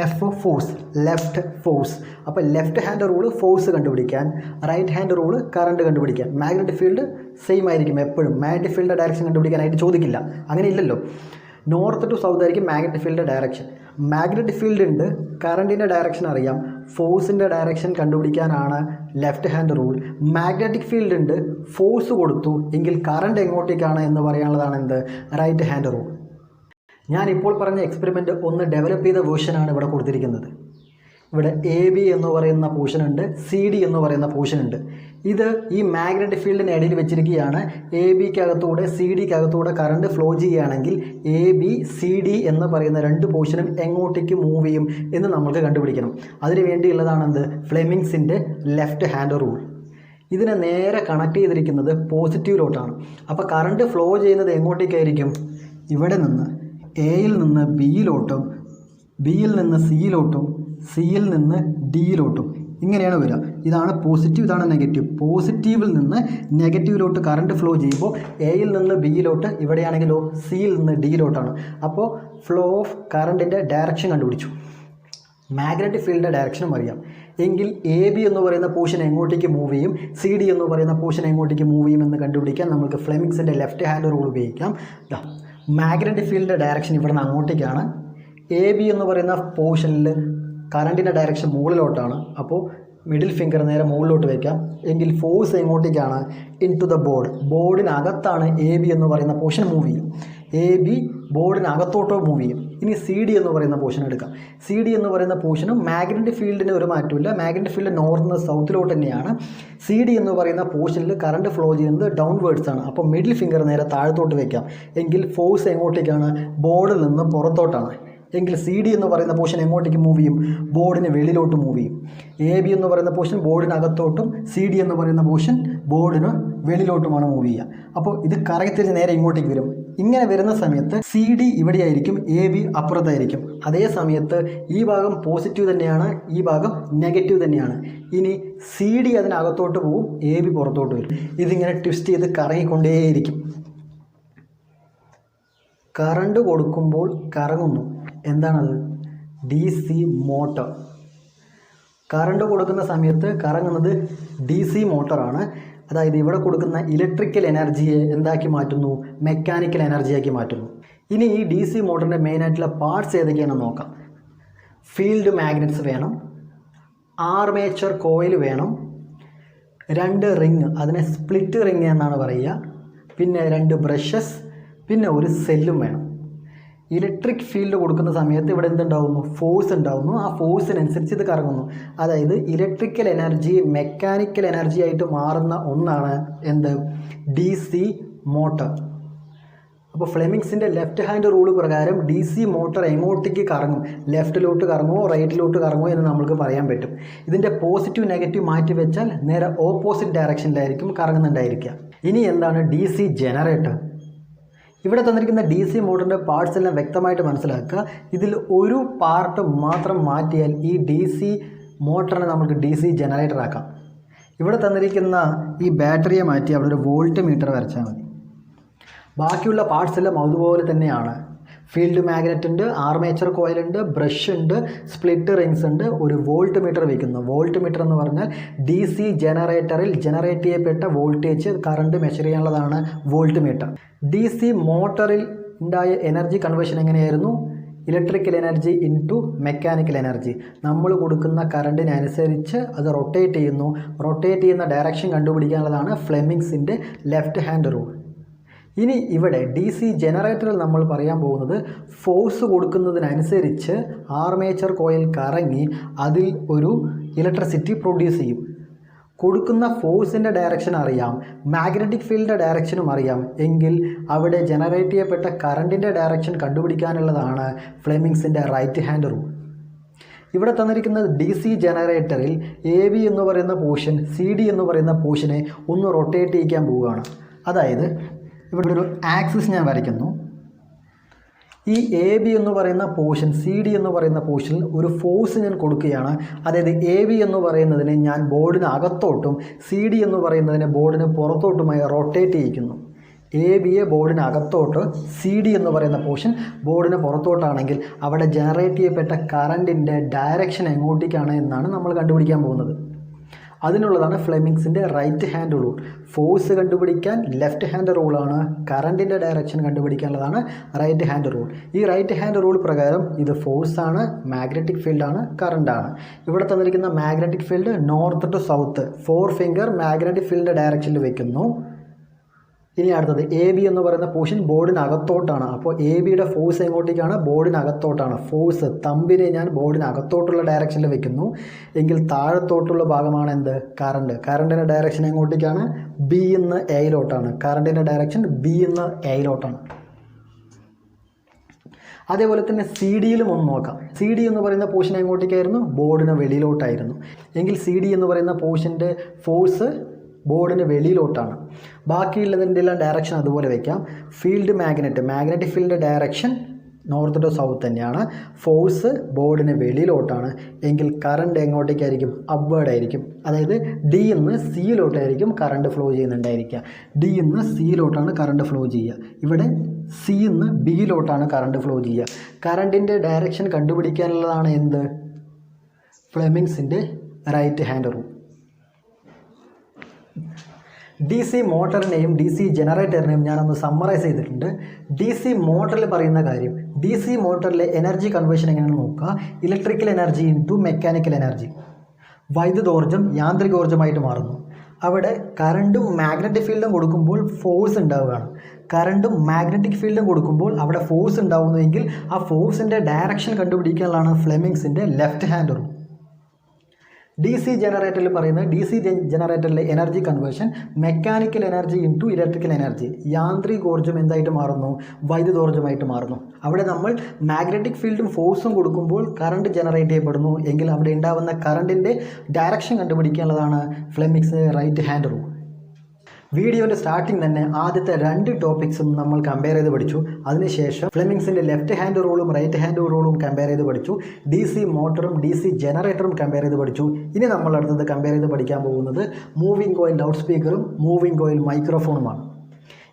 F force, left force. അപ്പോൾ ലെഫ്റ്റ് ഹാൻഡ് റൂള് ഫോഴ്സ് കണ്ടുപിടിക്കാൻ, റൈറ്റ് ഹാൻഡ് റൂള് കറണ്ട് കണ്ടുപിടിക്കാൻ. മാഗ്നറ്റിക് ഫീൽഡ് സെയിം ആയിരിക്കും എപ്പോഴും. മാഗ്നറ്റിക് ഫീൽഡിൻ്റെ ഡയറക്ഷൻ കണ്ടുപിടിക്കാനായിട്ട് ചോദിക്കില്ല, അങ്ങനെ ഇല്ലല്ലോ. നോർത്ത് ടു സൗത്ത് ആയിരിക്കും മാഗ്നറ്റിക് ഫീൽഡിൻ്റെ ഡയറക്ഷൻ. മാഗ്നറ്റിക് ഫീൽഡ് ഉണ്ട്, കറണ്ടിൻ്റെ ഡയറക്ഷൻ അറിയാം, ഫോഴ്സിൻ്റെ ഡയറക്ഷൻ കണ്ടുപിടിക്കാനാണ് left hand rule. Magnetic field ഉണ്ട്, ഫോഴ്സ് കൊടുത്തു, എങ്കിൽ കറണ്ട് എങ്ങോട്ടേക്കാണ് എന്ന് പറയാനുള്ളതാണ് എന്ത്? Right hand rule. ഞാനിപ്പോൾ പറഞ്ഞ എക്സ്പെരിമെൻ്റ് ഒന്ന് ഡെവലപ്പ് ചെയ്ത വേർഷനാണ് ഇവിടെ കൊടുത്തിരിക്കുന്നത്. ഇവിടെ എ ബി എന്ന് പറയുന്ന പോർഷനുണ്ട്, സി ഡി എന്ന് പറയുന്ന പോർഷനുണ്ട്. ഇത് ഈ മാഗ്നറ്റിക് ഫീൽഡിന് ഇടയിൽ വെച്ചിരിക്കുകയാണ്. എ ബിക്കകത്തൂടെ സി ഡിക്കകത്തൂടെ കറണ്ട് ഫ്ലോ ചെയ്യുകയാണെങ്കിൽ എ ബി സി ഡി എന്ന് പറയുന്ന 2 പോർഷനും എങ്ങോട്ടേക്ക് മൂവ് ചെയ്യും എന്ന് നമുക്ക് കണ്ടുപിടിക്കണം. അതിന് വേണ്ടിയുള്ളതാണ് എന്ത്? ഫ്ലെമിങ്സിൻ്റെ ലെഫ്റ്റ് ഹാൻഡ് റൂൾ. ഇതിനെ നേരെ കണക്ട് ചെയ്തിരിക്കുന്നത് പോസിറ്റീവിലോട്ടാണ്. അപ്പോൾ കറണ്ട് ഫ്ലോ ചെയ്യുന്നത് എങ്ങോട്ടേക്കായിരിക്കും? ഇവിടെ നിന്ന് എയിൽ നിന്ന് ബിയിലോട്ടും, ബിയിൽ നിന്ന് സിയിലോട്ടും, സിയിൽ നിന്ന് ഡിയിലോട്ടും, ഇങ്ങനെയാണ് വരിക. ഇതാണ് പോസിറ്റീവ്, ഇതാണ് നെഗറ്റീവ്. പോസിറ്റീവിൽ നിന്ന് നെഗറ്റീവിലോട്ട് കറണ്ട് ഫ്ലോ ചെയ്യുമ്പോൾ എയിൽ നിന്ന് ബിയിലോട്ട്, ഇവിടെയാണെങ്കിലോ സിയിൽ നിന്ന് ഡിയിലോട്ടാണ്. അപ്പോൾ ഫ്ലോ ഓഫ് കറണ്ടിൻ്റെ ഡയറക്ഷൻ കണ്ടുപിടിച്ചു. മാഗ്നറ്റിക് ഫീൽഡിൻ്റെ ഡയറക്ഷനും അറിയാം. എങ്കിൽ എ ബി എന്ന് പറയുന്ന പോർഷൻ എങ്ങോട്ടേക്ക് മൂവ് ചെയ്യും, സി ഡി എന്ന് പറയുന്ന പോർഷൻ എങ്ങോട്ടേക്ക് മൂവ് ചെയ്യും എന്ന് കണ്ടുപിടിക്കാൻ നമുക്ക് ഫ്ലെമിങ്സിൻ്റെ ലെഫ്റ്റ് ഹാൻഡ് റൂൾ ഉപയോഗിക്കാം. മാഗ്നറ്റിക് ഫീൽഡിൻ്റെ ഡയറക്ഷൻ ഇവിടെ നിന്ന് അങ്ങോട്ടേക്കാണ്. എ ബി എന്ന് പറയുന്ന പോർഷനിൽ കറണ്ടിൻ്റെ ഡയറക്ഷൻ മുകളിലോട്ടാണ്. അപ്പോൾ മിഡിൽ ഫിംഗർ നേരെ മുകളിലോട്ട് വയ്ക്കാം. എങ്കിൽ ഫോഴ്സ് എങ്ങോട്ടേക്കാണ്? Into the board. ബോർഡിനകത്താണ് എ ബി എന്ന് പറയുന്ന പോർഷൻ മൂവ് ചെയ്യും. എ ബി ബോർഡിനകത്തോട്ടോ മൂവ് ചെയ്യും. ഇനി സി ഡി എന്ന് പറയുന്ന പോർഷൻ എടുക്കാം. സി ഡി എന്ന് പറയുന്ന പോർഷനും മാഗ്നറ്റിക് ഫീൽഡിന് ഒരു മാറ്റമില്ല. മാഗ്നറ്റിക് ഫീൽഡ് നോർത്ത് സൗത്തിലോട്ട് തന്നെയാണ്. സി ഡി എന്ന് പറയുന്ന പോർഷനിൽ കറണ്ട് ഫ്ലോ ചെയ്യുന്നത് ഡൗൺവേർഡ്സ് ആണ്. അപ്പോൾ മിഡിൽ ഫിംഗർ നേരെ താഴത്തോട്ട് വയ്ക്കാം. എങ്കിൽ ഫോഴ്സ് എങ്ങോട്ടേക്കാണ്? ബോർഡിൽ നിന്ന് പുറത്തോട്ടാണ്. എങ്കിൽ സി ഡി എന്ന് പറയുന്ന പോർഷൻ എങ്ങോട്ടേക്ക് മൂവ് ചെയ്യും? ബോർഡിന് വെളിയിലോട്ട് മൂവ് ചെയ്യും. എ ബി എന്ന് പറയുന്ന പോർഷൻ ബോർഡിനകത്തോട്ടും, സി ഡി എന്ന് പറയുന്ന പോർഷൻ ബോർഡിന് വെളിയിലോട്ടുമാണ് മൂവ് ചെയ്യുക. അപ്പോൾ ഇത് കറങ്ങി നേരെ ഇങ്ങോട്ടേക്ക് വരും. ഇങ്ങനെ വരുന്ന സമയത്ത് സി ഡി ഇവിടെയായിരിക്കും, എ ബി അപ്പുറത്തായിരിക്കും. അതേ സമയത്ത് ഈ ഭാഗം പോസിറ്റീവ് തന്നെയാണ്, ഈ ഭാഗം നെഗറ്റീവ് തന്നെയാണ്. ഇനി സി ഡി അതിനകത്തോട്ട് പോവും, എ ബി പുറത്തോട്ട് വരും. ഇതിങ്ങനെ ട്വിസ്റ്റ് ചെയ്ത് കറങ്ങിക്കൊണ്ടേയിരിക്കും. കറണ്ട് കൊടുക്കുമ്പോൾ കറങ്ങുന്നു. എന്താണത്? D C motor. കറണ്ട് കൊടുക്കുന്ന സമയത്ത് കറങ്ങുന്നത് ഡി സി മോട്ടറാണ്. അതായത് ഇവിടെ കൊടുക്കുന്ന ഇലക്ട്രിക്കൽ എനർജിയെ എന്താക്കി മാറ്റുന്നു? മെക്കാനിക്കൽ എനർജിയാക്കി മാറ്റുന്നു. ഇനി ഈ ഡി സി മോട്ടറിൻ്റെ മെയിനായിട്ടുള്ള പാർട്സ് ഏതൊക്കെയാണെന്ന് നോക്കാം. ഫീൽഡ് മാഗ്നറ്റ്സ് വേണം, ആർമേച്ചർ കോയിൽ വേണം, 2 റിങ്, അതിനെ സ്പ്ലിറ്റ് റിങ് എന്നാണ് പറയുക, പിന്നെ 2 ബ്രഷസ്, പിന്നെ ഒരു സെല്ലും വേണം. ഇലക്ട്രിക് ഫീൽഡ് കൊടുക്കുന്ന സമയത്ത് ഇവിടെ എന്തുണ്ടാവുന്നു? ഫോഴ്സ് ഉണ്ടാവുന്നു. ആ ഫോഴ്സിനനുസരിച്ച് ഇത് കറങ്ങുന്നു. അതായത് ഇലക്ട്രിക്കൽ എനർജി മെക്കാനിക്കൽ എനർജി ആയിട്ട് മാറുന്ന ഒന്നാണ് എന്ത്? D C motor. അപ്പോൾ ഫ്ലെമിങ്സിൻ്റെ ലെഫ്റ്റ് ഹാൻഡ് റൂൾ പ്രകാരം ഡി സി മോട്ടർ എങ്ങോട്ടേക്ക് കറങ്ങും? ലെഫ്റ്റിലോട്ട് കറങ്ങുമോ റൈറ്റിലോട്ട് കറങ്ങുമോ എന്ന് നമുക്ക് പറയാൻ പറ്റും. ഇതിൻ്റെ പോസിറ്റീവ് നെഗറ്റീവ് മാറ്റി വെച്ചാൽ നേരെ ഓപ്പോസിറ്റ് ഡയറക്ഷനിലായിരിക്കും കറങ്ങുന്നുണ്ടായിരിക്കുക. ഇനി എന്താണ് ഡി സി ജനറേറ്റർ? ഇവിടെ തന്നിരിക്കുന്ന ഡി സി മോട്ടറിൻ്റെ പാർട്സ് എല്ലാം വ്യക്തമായിട്ട് മനസ്സിലാക്കുക. ഇതിൽ ഒരു പാർട്ട് മാത്രം മാറ്റിയാൽ ഈ ഡി സി മോട്ടറിനെ നമുക്ക് ഡി സി ജനറേറ്റർ ആക്കാം. ഇവിടെ തന്നിരിക്കുന്ന ഈ ബാറ്ററിയെ മാറ്റി അവിടെ ഒരു വോൾട്ട് മീറ്റർ വരച്ചാൽ മതി. ബാക്കിയുള്ള പാർട്സ് എല്ലാം അതുപോലെ തന്നെയാണ്. ഫീൽഡ് മാഗ്നറ്റ് ഉണ്ട്, ആർമേച്ചർ കോയിൽ ഉണ്ട്, ബ്രഷ് ഉണ്ട്, സ്പ്ലിറ്റ് റിങ്സ് ഉണ്ട്, ഒരു വോൾട്ട് മീറ്റർ വയ്ക്കുന്നു. വോൾട്ട് മീറ്റർ എന്ന് പറഞ്ഞാൽ ഡി സി ജനറേറ്ററിൽ ജനറേറ്റ് ചെയ്യപ്പെട്ട വോൾട്ടേജ് കറണ്ട് മെഷർ ചെയ്യാനുള്ളതാണ് വോൾട്ട് മീറ്റർ. ഡി സി മോട്ടറിൽ ഉണ്ടായ എനർജി കൺവേർഷൻ എങ്ങനെയായിരുന്നു? Electrical energy into mechanical energy. നമ്മൾ കൊടുക്കുന്ന കറണ്ടിനനുസരിച്ച് അത് റൊട്ടേറ്റ് ചെയ്യുന്നു. റൊട്ടേറ്റ് ചെയ്യുന്ന ഡയറക്ഷൻ കണ്ടുപിടിക്കാനുള്ളതാണ് ഫ്ലെമിങ്സിൻ്റെ ലെഫ്റ്റ് ഹാൻഡ് റൂൾ. ഇനി ഇവിടെ ഡി സി ജനറേറ്ററിൽ നമ്മൾ പറയാൻ പോകുന്നത് ഫോഴ്സ് കൊടുക്കുന്നതിനനുസരിച്ച് ആർമേച്ചർ കോയിൽ കറങ്ങി അതിൽ ഒരു ഇലക്ട്രിസിറ്റി പ്രൊഡ്യൂസ് ചെയ്യും. കൊടുക്കുന്ന ഫോഴ്സിൻ്റെ ഡയറക്ഷൻ അറിയാം, മാഗ്നറ്റിക് ഫീൽഡിൻ്റെ ഡയറക്ഷനും അറിയാം എങ്കിൽ അവിടെ ജനറേറ്റ് ചെയ്യപ്പെട്ട കറണ്ടിൻ്റെ ഡയറക്ഷൻ കണ്ടുപിടിക്കാനുള്ളതാണ് ഫ്ലെമിങ്സിൻ്റെ റൈറ്റ് ഹാൻഡ് റൂൾ. ഇവിടെ തന്നിരിക്കുന്നത് ഡി സി ജനറേറ്ററിൽ എ ബി എന്ന് പറയുന്ന പോർഷൻ സി ഡി എന്ന് പറയുന്ന പോർഷനെ ഒന്ന് റൊട്ടേറ്റ് ചെയ്യിക്കാൻ പോവുകയാണ്. അതായത് ഇവിടെ ഒരു ആക്സിസ് ഞാൻ വരയ്ക്കുന്നു. ഈ എ ബി എന്ന് പറയുന്ന പോർഷൻ സി ഡി എന്ന് പറയുന്ന പോർഷനിൽ ഒരു ഫോഴ്സ് ഞാൻ കൊടുക്കുകയാണ്. അതായത് എ ബി എന്ന് പറയുന്നതിനെ ഞാൻ ബോർഡിന് അകത്തോട്ടും സി ഡി എന്ന് പറയുന്നതിനെ ബോർഡിന് പുറത്തോട്ടുമായി റൊട്ടേറ്റ് ചെയ്യിക്കുന്നു. എ ബിയെ ബോർഡിന് അകത്തോട്ട്, സി ഡി എന്ന് പറയുന്ന പോർഷൻ ബോർഡിന് പുറത്തോട്ടാണെങ്കിൽ അവിടെ ജനറേറ്റ് ചെയ്യപ്പെട്ട കറണ്ടിൻ്റെ ഡയറക്ഷൻ എങ്ങോട്ടേക്കാണ് എന്നാണ് നമ്മൾ കണ്ടുപിടിക്കാൻ പോകുന്നത്. അതിനുള്ളതാണ് ഫ്ലെമിങ്സിൻ്റെ റൈറ്റ് ഹാൻഡ് റൂൾ. ഫോഴ്സ് കണ്ടുപിടിക്കാൻ ലെഫ്റ്റ് ഹാൻഡ് റൂളാണ്, കറണ്ടിൻ്റെ ഡയറക്ഷൻ കണ്ടുപിടിക്കാനുള്ളതാണ് റൈറ്റ് ഹാൻഡ് റൂൾ. ഈ റൈറ്റ് ഹാൻഡ് റൂൾ പ്രകാരം ഇത് ഫോഴ്സാണ്, മാഗ്നറ്റിക് ഫീൽഡാണ്, കറണ്ടാണ്. ഇവിടെ തന്നിരിക്കുന്ന magnetic field north to south 4 finger magnetic ഫീൽഡിൻ്റെ ഡയറക്ഷനിൽ വയ്ക്കുന്നു. ഇനി അടുത്തത് എ ബി എന്ന് പറയുന്ന പോർഷൻ ബോർഡിനകത്തോട്ടാണ്. അപ്പോൾ എ ബിയുടെ ഫോഴ്സ് എങ്ങോട്ടേക്കാണ്? ബോർഡിനകത്തോട്ടാണ്. ഫോഴ്സ് തമ്പിനെ ഞാൻ ബോർഡിനകത്തോട്ടുള്ള ഡയറക്ഷനിൽ വെക്കുന്നു എങ്കിൽ താഴത്തോട്ടുള്ള ഭാഗമാണ് എന്ത്? കറണ്ട്. കറണ്ടിൻ്റെ ഡയറക്ഷൻ എങ്ങോട്ടേക്കാണ്? ബി എന്ന് എയിലോട്ടാണ്. കറണ്ടിൻ്റെ ഡയറക്ഷൻ ബി എന്ന് എയിലോട്ടാണ്. അതേപോലെ തന്നെ സി ഡിയിലും ഒന്ന് നോക്കാം. സി ഡി എന്ന് പറയുന്ന പോർഷൻ എങ്ങോട്ടേക്കായിരുന്നു? ബോർഡിന് വെളിയിലോട്ടായിരുന്നു. എങ്കിൽ സി ഡി എന്ന് പറയുന്ന പോർഷൻ്റെ ഫോഴ്സ് ബോർഡിന് വെളിയിലോട്ടാണ്. ബാക്കിയുള്ളതിൻ്റെ എല്ലാം ഡയറക്ഷൻ അതുപോലെ വയ്ക്കാം. ഫീൽഡ് മാഗ്നറ്റിക് ഫീൽഡിൻ്റെ ഡയറക്ഷൻ നോർത്ത് ടു സൗത്ത് തന്നെയാണ്. ഫോഴ്സ് ബോർഡിന് വെളിയിലോട്ടാണ് എങ്കിൽ കറണ്ട് എങ്ങോട്ടേക്കായിരിക്കും? അപ്വേർഡ് ആയിരിക്കും. അതായത് ഡി എന്ന് സിയിലോട്ടായിരിക്കും കറണ്ട് ഫ്ലോ ചെയ്യുന്നുണ്ടായിരിക്കുക. ഡി എന്ന് സിയിലോട്ടാണ് കറണ്ട് ഫ്ലോ ചെയ്യുക. ഇവിടെ സി എന്ന് ബിയിലോട്ടാണ് കറണ്ട് ഫ്ലോ ചെയ്യുക. കറണ്ടിൻ്റെ ഡയറക്ഷൻ കണ്ടുപിടിക്കാനുള്ളതാണ് എന്ത്? ഫ്ലെമിങ്സിൻ്റെ right hand rule. D C മോട്ടറിനെയും ഡി സി ജനറേറ്ററിനെയും ഞാനൊന്ന് സമ്മറൈസ് ചെയ്തിട്ടുണ്ട്. ഡി സി മോട്ടറിൽ പറയുന്ന കാര്യം, ഡി സി മോട്ടറിലെ എനർജി കൺവേർഷൻ എങ്ങനെയാണെന്ന് നോക്കുക. Electrical energy into mechanical energy. വൈദ്യുതോർജ്ജം യാന്ത്രികോർജ്ജമായിട്ട് മാറുന്നു. അവിടെ കറണ്ടും മാഗ്നറ്റിക് ഫീൽഡും കൊടുക്കുമ്പോൾ ഫോഴ്സ് ഉണ്ടാവുകയാണ്. കറണ്ടും മാഗ്നറ്റിക് ഫീൽഡും കൊടുക്കുമ്പോൾ അവിടെ ഫോഴ്സ് ഉണ്ടാവുന്നുവെങ്കിൽ ആ ഫോഴ്സിൻ്റെ ഡയറക്ഷൻ കണ്ടുപിടിക്കാനുള്ളതാണ് ഫ്ലെമിങ്സിൻ്റെ left hand rule. D C ജനറേറ്ററിൽ പറയുന്നത് ഡി സി ജനറേറ്ററിലെ energy conversion mechanical energy into electrical energy. യാന്ത്രികോർജ്ജം എന്തായിട്ട് മാറുന്നു? വൈദ്യുതോർജ്ജമായിട്ട് മാറുന്നു. അവിടെ നമ്മൾ മാഗ്നറ്റിക് ഫീൽഡും ഫോഴ്സും കൊടുക്കുമ്പോൾ കറണ്ട് ജനറേറ്റ് ചെയ്യപ്പെടുന്നു എങ്കിൽ അവിടെ ഉണ്ടാകുന്ന കറണ്ടിൻ്റെ ഡയറക്ഷൻ കണ്ടുപിടിക്കാനുള്ളതാണ് ഫ്ലെമിങ്സ് റൈറ്റ് ഹാൻഡ് റൂൾ. വീഡിയോൻ്റെ സ്റ്റാർട്ടിങ് തന്നെ ആദ്യത്തെ 2 ടോപ്പിക്സും നമ്മൾ കമ്പയർ ചെയ്ത് പഠിച്ചു. അതിനുശേഷം ഫ്ലെമിങ്സിൻ്റെ ലെഫ്റ്റ് ഹാൻഡ് റൂളും റൈറ്റ് ഹാൻഡ് റൂളും കമ്പയർ ചെയ്ത് പഠിച്ചു. ഡി സി മോട്ടറും ഡി സി ജനറേറ്ററും കമ്പയർ ചെയ്ത് പഠിച്ചു. ഇനി നമ്മൾ അടുത്തത് കമ്പയർ ചെയ്ത് പഠിക്കാൻ പോകുന്നത് മൂവിംഗ് കോയിൽ ലൗഡ് സ്പീക്കറും മൂവിംഗ് കോയിൽ മൈക്രോഫോണുമാണ്.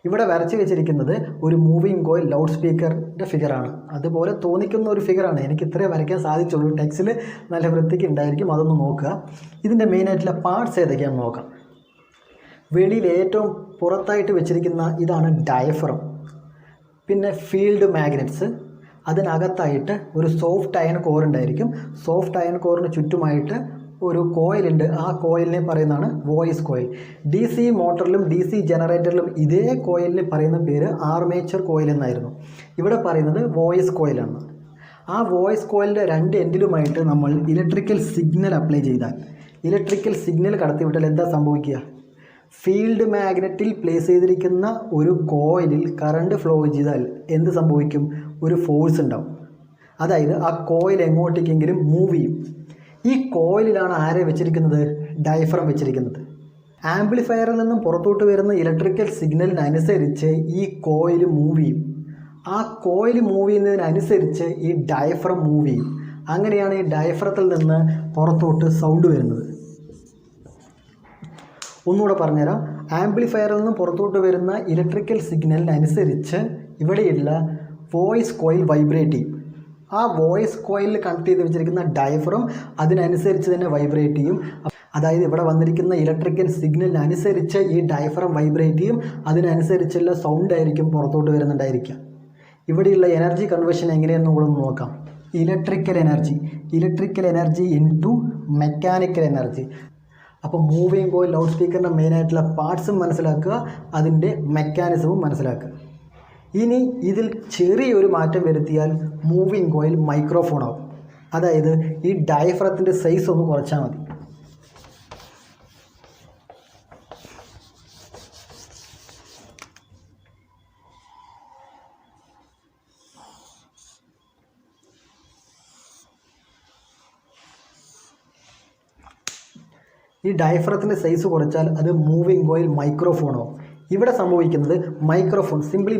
ഇവിടെ വരച്ച് വെച്ചിരിക്കുന്നത് ഒരു മൂവിംഗ് കോയിൽ ലൗഡ് സ്പീക്കറിൻ്റെ ഫിഗറാണ്. അതുപോലെ തോന്നിക്കുന്ന ഒരു ഫിഗറാണ്. എനിക്ക് ഇത്രേ വരയ്ക്കാൻ സാധിച്ചുള്ളൂ. ടെക്സ്റ്റിൽ നല്ല വൃത്തിക്ക് ഉണ്ടായിരിക്കും, അതൊന്ന് നോക്കുക. ഇതിൻ്റെ മെയിനായിട്ടുള്ള പാർട്സ് ഏതൊക്കെയാണെന്ന് നോക്കാം. വെളിയിൽ ഏറ്റവും പുറത്തായിട്ട് വെച്ചിരിക്കുന്ന ഇതാണ് ഡയഫ്രം. പിന്നെ ഫീൽഡ് മാഗ്നറ്റ്സ്, അതിനകത്തായിട്ട് ഒരു സോഫ്റ്റ് അയൺ കോർ ഉണ്ടായിരിക്കും. സോഫ്റ്റ് അയൺ കോറിന് ചുറ്റുമായിട്ട് ഒരു കോയിലുണ്ട്. ആ കോയിലിനെ പറയുന്നതാണ് വോയിസ് കോയിൽ. ഡി സി മോട്ടറിലും ഡി സി ജനറേറ്ററിലും ഇതേ കോയിലിന് പറയുന്ന പേര് ആർമേച്ചർ കോയിൽ എന്നായിരുന്നു. ഇവിടെ പറയുന്നത് വോയിസ് കോയിലാണ്. ആ വോയിസ് കോയിലിൻ്റെ രണ്ട് എൻഡിലുമായിട്ട് നമ്മൾ ഇലക്ട്രിക്കൽ സിഗ്നൽ അപ്ലൈ ചെയ്താൽ, ഇലക്ട്രിക്കൽ സിഗ്നൽ കടത്തിവിട്ടാൽ എന്താ സംഭവിക്കുക? ഫീൽഡ് മാഗ്നറ്റിൽ പ്ലേസ് ചെയ്തിരിക്കുന്ന ഒരു കോയിലിൽ കറണ്ട് ഫ്ലോ ചെയ്താൽ എന്ത് സംഭവിക്കും? ഒരു ഫോഴ്സ് ഉണ്ടാവും. അതായത് ആ കോയിൽ എങ്ങോട്ടേക്കെങ്കിലും മൂവ് ചെയ്യും. ഈ കോയിലിലാണ് ആരെ വെച്ചിരിക്കുന്നത്? ഡയഫ്രം വെച്ചിരിക്കുന്നത്. ആംപ്ലിഫയറിൽ നിന്നും പുറത്തോട്ട് വരുന്ന ഇലക്ട്രിക്കൽ സിഗ്നലിനനുസരിച്ച് ഈ കോയിൽ മൂവ് ചെയ്യും. ആ കോയിൽ മൂവ് ചെയ്യുന്നതിനനുസരിച്ച് ഈ ഡയഫ്രം മൂവ് ചെയ്യും. അങ്ങനെയാണ് ഈ ഡയഫ്രത്തിൽ നിന്ന് പുറത്തോട്ട് സൗണ്ട് വരുന്നത്. ഒന്നുകൂടെ പറഞ്ഞുതരാം. ആംപ്ലിഫയറിൽ നിന്നും പുറത്തോട്ട് വരുന്ന ഇലക്ട്രിക്കൽ സിഗ്നലിനനുസരിച്ച് ഇവിടെയുള്ള വോയിസ് കോയിൽ വൈബ്രേറ്റ് ചെയ്യും. ആ വോയിസ് കോയിലിൽ കണക്ട് ചെയ്ത് വെച്ചിരിക്കുന്ന ഡയഫ്രം അതിനനുസരിച്ച് തന്നെ വൈബ്രേറ്റ് ചെയ്യും. അതായത് ഇവിടെ വന്നിരിക്കുന്ന ഇലക്ട്രിക്കൽ സിഗ്നലിനനുസരിച്ച് ഈ ഡയഫ്രം വൈബ്രേറ്റ് ചെയ്യും. അതിനനുസരിച്ചുള്ള സൗണ്ട് ആയിരിക്കും പുറത്തോട്ട് വരുന്നുണ്ടായിരിക്കുക. ഇവിടെയുള്ള എനർജി കൺവേർഷൻ എങ്ങനെയെന്ന് കൂടെ നോക്കാം. Electrical energy into mechanical energy. അപ്പോൾ മൂവിങ് കോയിൽ ലൗഡ് സ്പീക്കറിൻ്റെ മെയിനായിട്ടുള്ള പാർട്സും മനസ്സിലാക്കുക, അതിൻ്റെ മെക്കാനിസവും മനസ്സിലാക്കുക. ഇനി ഇതിൽ ചെറിയൊരു മാറ്റം വരുത്തിയാൽ മൂവിങ് കോയിൽ മൈക്രോഫോൺ ആവും. അതായത് ഈ ഡയഫ്രത്തിൻ്റെ സൈസ് ഒന്ന് കുറച്ചാൽ മതി. ഈ ഡയഫ്രത്തിൻ്റെ സൈസ് കുറച്ചാൽ അത് മൂവിങ് കോയിൽ മൈക്രോഫോണോ. ഇവിടെ സംഭവിക്കുന്നത് മൈക്രോഫോൺ, സിംപ്ലി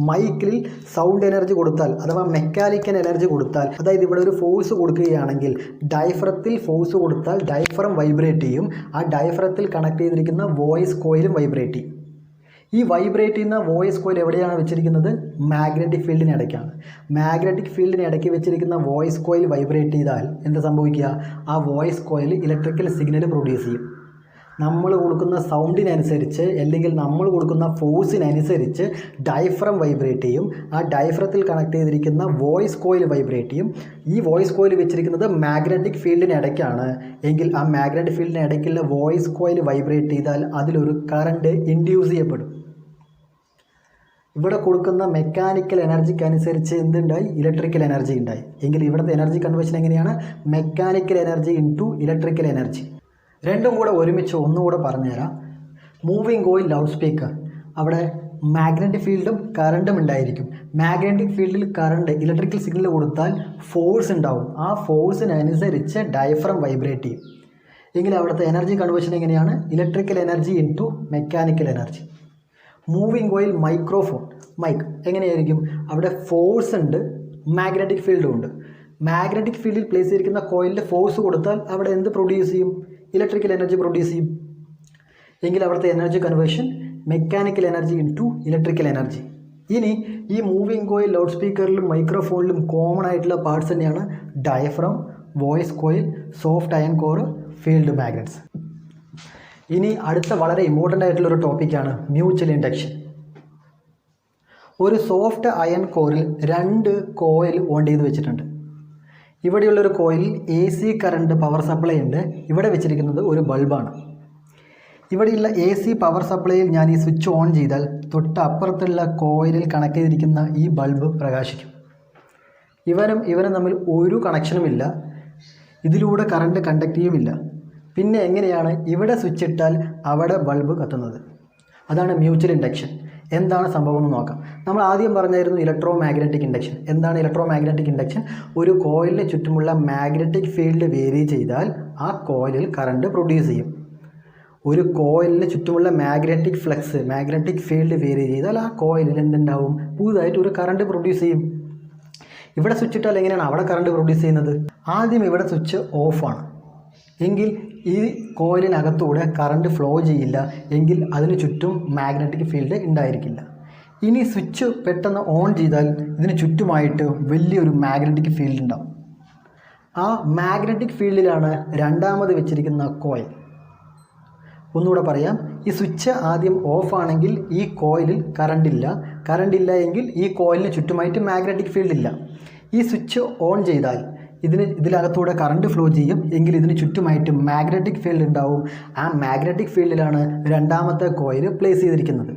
മൈക്കിൽ സൗണ്ട് എനർജി കൊടുത്താൽ അഥവാ മെക്കാനിക്കൽ എനർജി കൊടുത്താൽ, അതായത് ഇവിടെ ഒരു ഫോഴ്സ് കൊടുക്കുകയാണെങ്കിൽ ഡയഫ്രത്തിൽ ഫോഴ്സ് കൊടുത്താൽ ഡയഫ്രം വൈബ്രേറ്റ് ചെയ്യും. ആ ഡയഫ്രത്തിൽ കണക്ട് ചെയ്തിരിക്കുന്ന വോയിസ് കോയിലും വൈബ്രേറ്റ് ചെയ്യും. ഈ വൈബ്രേറ്റ് ചെയ്യുന്ന വോയിസ് കോയിൽ എവിടെയാണ് വെച്ചിരിക്കുന്നത്? മാഗ്നറ്റിക് ഫീൽഡിന് ഇടയ്ക്കാണ്. മാഗ്നറ്റിക് ഫീൽഡിന് ഇടയ്ക്ക് വെച്ചിരിക്കുന്ന വോയിസ് കോയിൽ വൈബ്രേറ്റ് ചെയ്താൽ എന്താ സംഭവിക്കുക? ആ voice coil electrical signal produce ചെയ്യും. നമ്മൾ കൊടുക്കുന്ന സൗണ്ടിനനുസരിച്ച് അല്ലെങ്കിൽ നമ്മൾ കൊടുക്കുന്ന ഫോഴ്സിനനുസരിച്ച് ഡയഫ്രം വൈബ്രേറ്റ് ചെയ്യും. ആ ഡയഫ്രത്തിൽ കണക്ട് ചെയ്തിരിക്കുന്ന വോയിസ് കോയിൽ വൈബ്രേറ്റ് ചെയ്യും. ഈ വോയിസ് കോയിൽ വെച്ചിരിക്കുന്നത് മാഗ്നറ്റിക് ഫീൽഡിന് ഇടയ്ക്കാണ് എങ്കിൽ ആ മാഗ്നറ്റിക് ഫീൽഡിന് ഇടയ്ക്കുള്ള വോയിസ് കോയിൽ വൈബ്രേറ്റ് ചെയ്താൽ അതിലൊരു കറണ്ട് ഇൻഡ്യൂസ് ചെയ്യപ്പെടും. ഇവിടെ കൊടുക്കുന്ന മെക്കാനിക്കൽ എനർജിക്ക് അനുസരിച്ച് എന്തുണ്ടായി? ഇലക്ട്രിക്കൽ എനർജി ഉണ്ടായി. എങ്കിൽ ഇവിടുത്തെ എനർജി കൺവേർഷൻ എങ്ങനെയാണ്? Mechanical energy into electrical energy. രണ്ടും കൂടെ ഒരുമിച്ച് ഒന്നുകൂടെ പറഞ്ഞുതരാം. മൂവിങ് കോയിൽ ലൗഡ് സ്പീക്കർ, അവിടെ മാഗ്നറ്റിക് ഫീൽഡും കറണ്ടും ഉണ്ടായിരിക്കും. മാഗ്നറ്റിക് ഫീൽഡിൽ കറണ്ട് ഇലക്ട്രിക്കൽ സിഗ്നൽ കൊടുത്താൽ ഫോഴ്സ് ഉണ്ടാവും. ആ ഫോഴ്സിനനുസരിച്ച് ഡയഫ്രം വൈബ്രേറ്റ് ചെയ്യും. എങ്കിൽ അവിടുത്തെ എനർജി കൺവേർഷൻ എങ്ങനെയാണ്? Electrical energy into mechanical energy. Moving coil mike എങ്ങനെയായിരിക്കും? അവിടെ ഫോഴ്സ് ഉണ്ട്, മാഗ്നറ്റിക് ഫീൽഡും ഉണ്ട്. മാഗ്നറ്റിക് ഫീൽഡിൽ പ്ലേസ് ചെയ്തിരിക്കുന്ന കോയിലിൽ ഫോഴ്സ് കൊടുത്താൽ അവിടെ എന്ത് പ്രൊഡ്യൂസ് ചെയ്യും? ഇലക്ട്രിക്കൽ എനർജി പ്രൊഡ്യൂസ് ചെയ്യും. എങ്കിൽ അവിടുത്തെ energy conversion mechanical energy into electrical energy. ഇനി ഈ മൂവിങ് കോയിൽ ലൗഡ് സ്പീക്കറിലും മൈക്രോഫോണിലും കോമൺ ആയിട്ടുള്ള പാർട്സ് തന്നെയാണ് diaphragm, voice coil, soft iron core, field magnets. ഇനി അടുത്ത വളരെ ഇമ്പോർട്ടൻ്റ് ആയിട്ടുള്ളൊരു ടോപ്പിക്കാണ് മ്യൂച്വൽ ഇൻഡക്ഷൻ. ഒരു സോഫ്റ്റ് അയൺ കോറിൽ 2 കോയിൽ ഓൺ ചെയ്ത് വെച്ചിട്ടുണ്ട്. ഇവിടെയുള്ളൊരു കോയിലിൽ AC കറണ്ട് പവർ സപ്ലൈ ഉണ്ട്. ഇവിടെ വെച്ചിരിക്കുന്നത് ഒരു ബൾബാണ്. ഇവിടെയുള്ള AC പവർ സപ്ലൈയിൽ ഞാൻ ഈ സ്വിച്ച് ഓൺ ചെയ്താൽ തൊട്ട് അപ്പുറത്തുള്ള കോയിലിൽ കണക്ട് ചെയ്തിരിക്കുന്ന ഈ ബൾബ് പ്രകാശിക്കും. ഇവനും തമ്മിൽ ഒരു കണക്ഷനുമില്ല. ഇതിലൂടെ കറണ്ട് കണ്ടക്ട് ചെയ്യുമില്ല. പിന്നെ എങ്ങനെയാണ് ഇവിടെ സ്വിച്ച് ഇട്ടാൽ അവിടെ ബൾബ് കത്തുന്നത്? അതാണ് മ്യൂച്വൽ ഇൻഡക്ഷൻ. എന്താണ് സംഭവം എന്ന് നോക്കാം. നമ്മൾ ആദ്യം പറഞ്ഞായിരുന്നു ഇലക്ട്രോ മാഗ്നറ്റിക് ഇൻഡക്ഷൻ. എന്താണ് ഇലക്ട്രോ മാഗ്നറ്റിക് ഇൻഡക്ഷൻ? ഒരു കോയിലിന് ചുറ്റുമുള്ള മാഗ്നറ്റിക് ഫീൽഡ് വേരി ചെയ്താൽ ആ കോയിലിൽ കറണ്ട് പ്രൊഡ്യൂസ് ചെയ്യും. ഒരു കോയിലിന് ചുറ്റുമുള്ള മാഗ്നറ്റിക് ഫീൽഡ് വേരി ചെയ്താൽ ആ കോയിലിൽ എന്തുണ്ടാവും? പുതുതായിട്ട് ഒരു കറണ്ട് പ്രൊഡ്യൂസ് ചെയ്യും. ഇവിടെ സ്വിച്ച് ഇട്ടാൽ എങ്ങനെയാണ് അവിടെ കറണ്ട് പ്രൊഡ്യൂസ് ചെയ്യുന്നത്? ആദ്യം ഇവിടെ സ്വിച്ച് ഓഫാണ് എങ്കിൽ ഈ കോയിലിനകത്തൂടെ കറണ്ട് ഫ്ലോ ചെയ്യില്ല. എങ്കിൽ അതിന് ചുറ്റും മാഗ്നറ്റിക് ഫീൽഡ് ഉണ്ടായിരിക്കില്ല. ഇനി സ്വിച്ച് പെട്ടെന്ന് ഓൺ ചെയ്താൽ ഇതിന് ചുറ്റുമായിട്ട് വലിയൊരു മാഗ്നറ്റിക് ഫീൽഡ് ഉണ്ടാവും. ആ മാഗ്നറ്റിക് ഫീൽഡിലാണ് രണ്ടാമത് വെച്ചിരിക്കുന്ന കോയിൽ. ഒന്നുകൂടെ പറയാം. ഈ സ്വിച്ച് ആദ്യം ഓഫ് ആണെങ്കിൽ ഈ കോയിലിൽ കറണ്ട് ഇല്ല എങ്കിൽ ഈ കോയിലിന് ചുറ്റുമായിട്ട് മാഗ്നറ്റിക് ഫീൽഡ് ഇല്ല. ഈ സ്വിച്ച് ഓൺ ചെയ്താൽ ഇതിനകത്തൂടെ കറണ്ട് ഫ്ലോ ചെയ്യും എങ്കിൽ ഇതിന് ചുറ്റുമായിട്ട് മാഗ്നറ്റിക് ഫീൽഡ് ഉണ്ടാവും. ആ മാഗ്നറ്റിക് ഫീൽഡിലാണ് രണ്ടാമത്തെ കോയിൽ പ്ലേസ് ചെയ്തിരിക്കുന്നത്.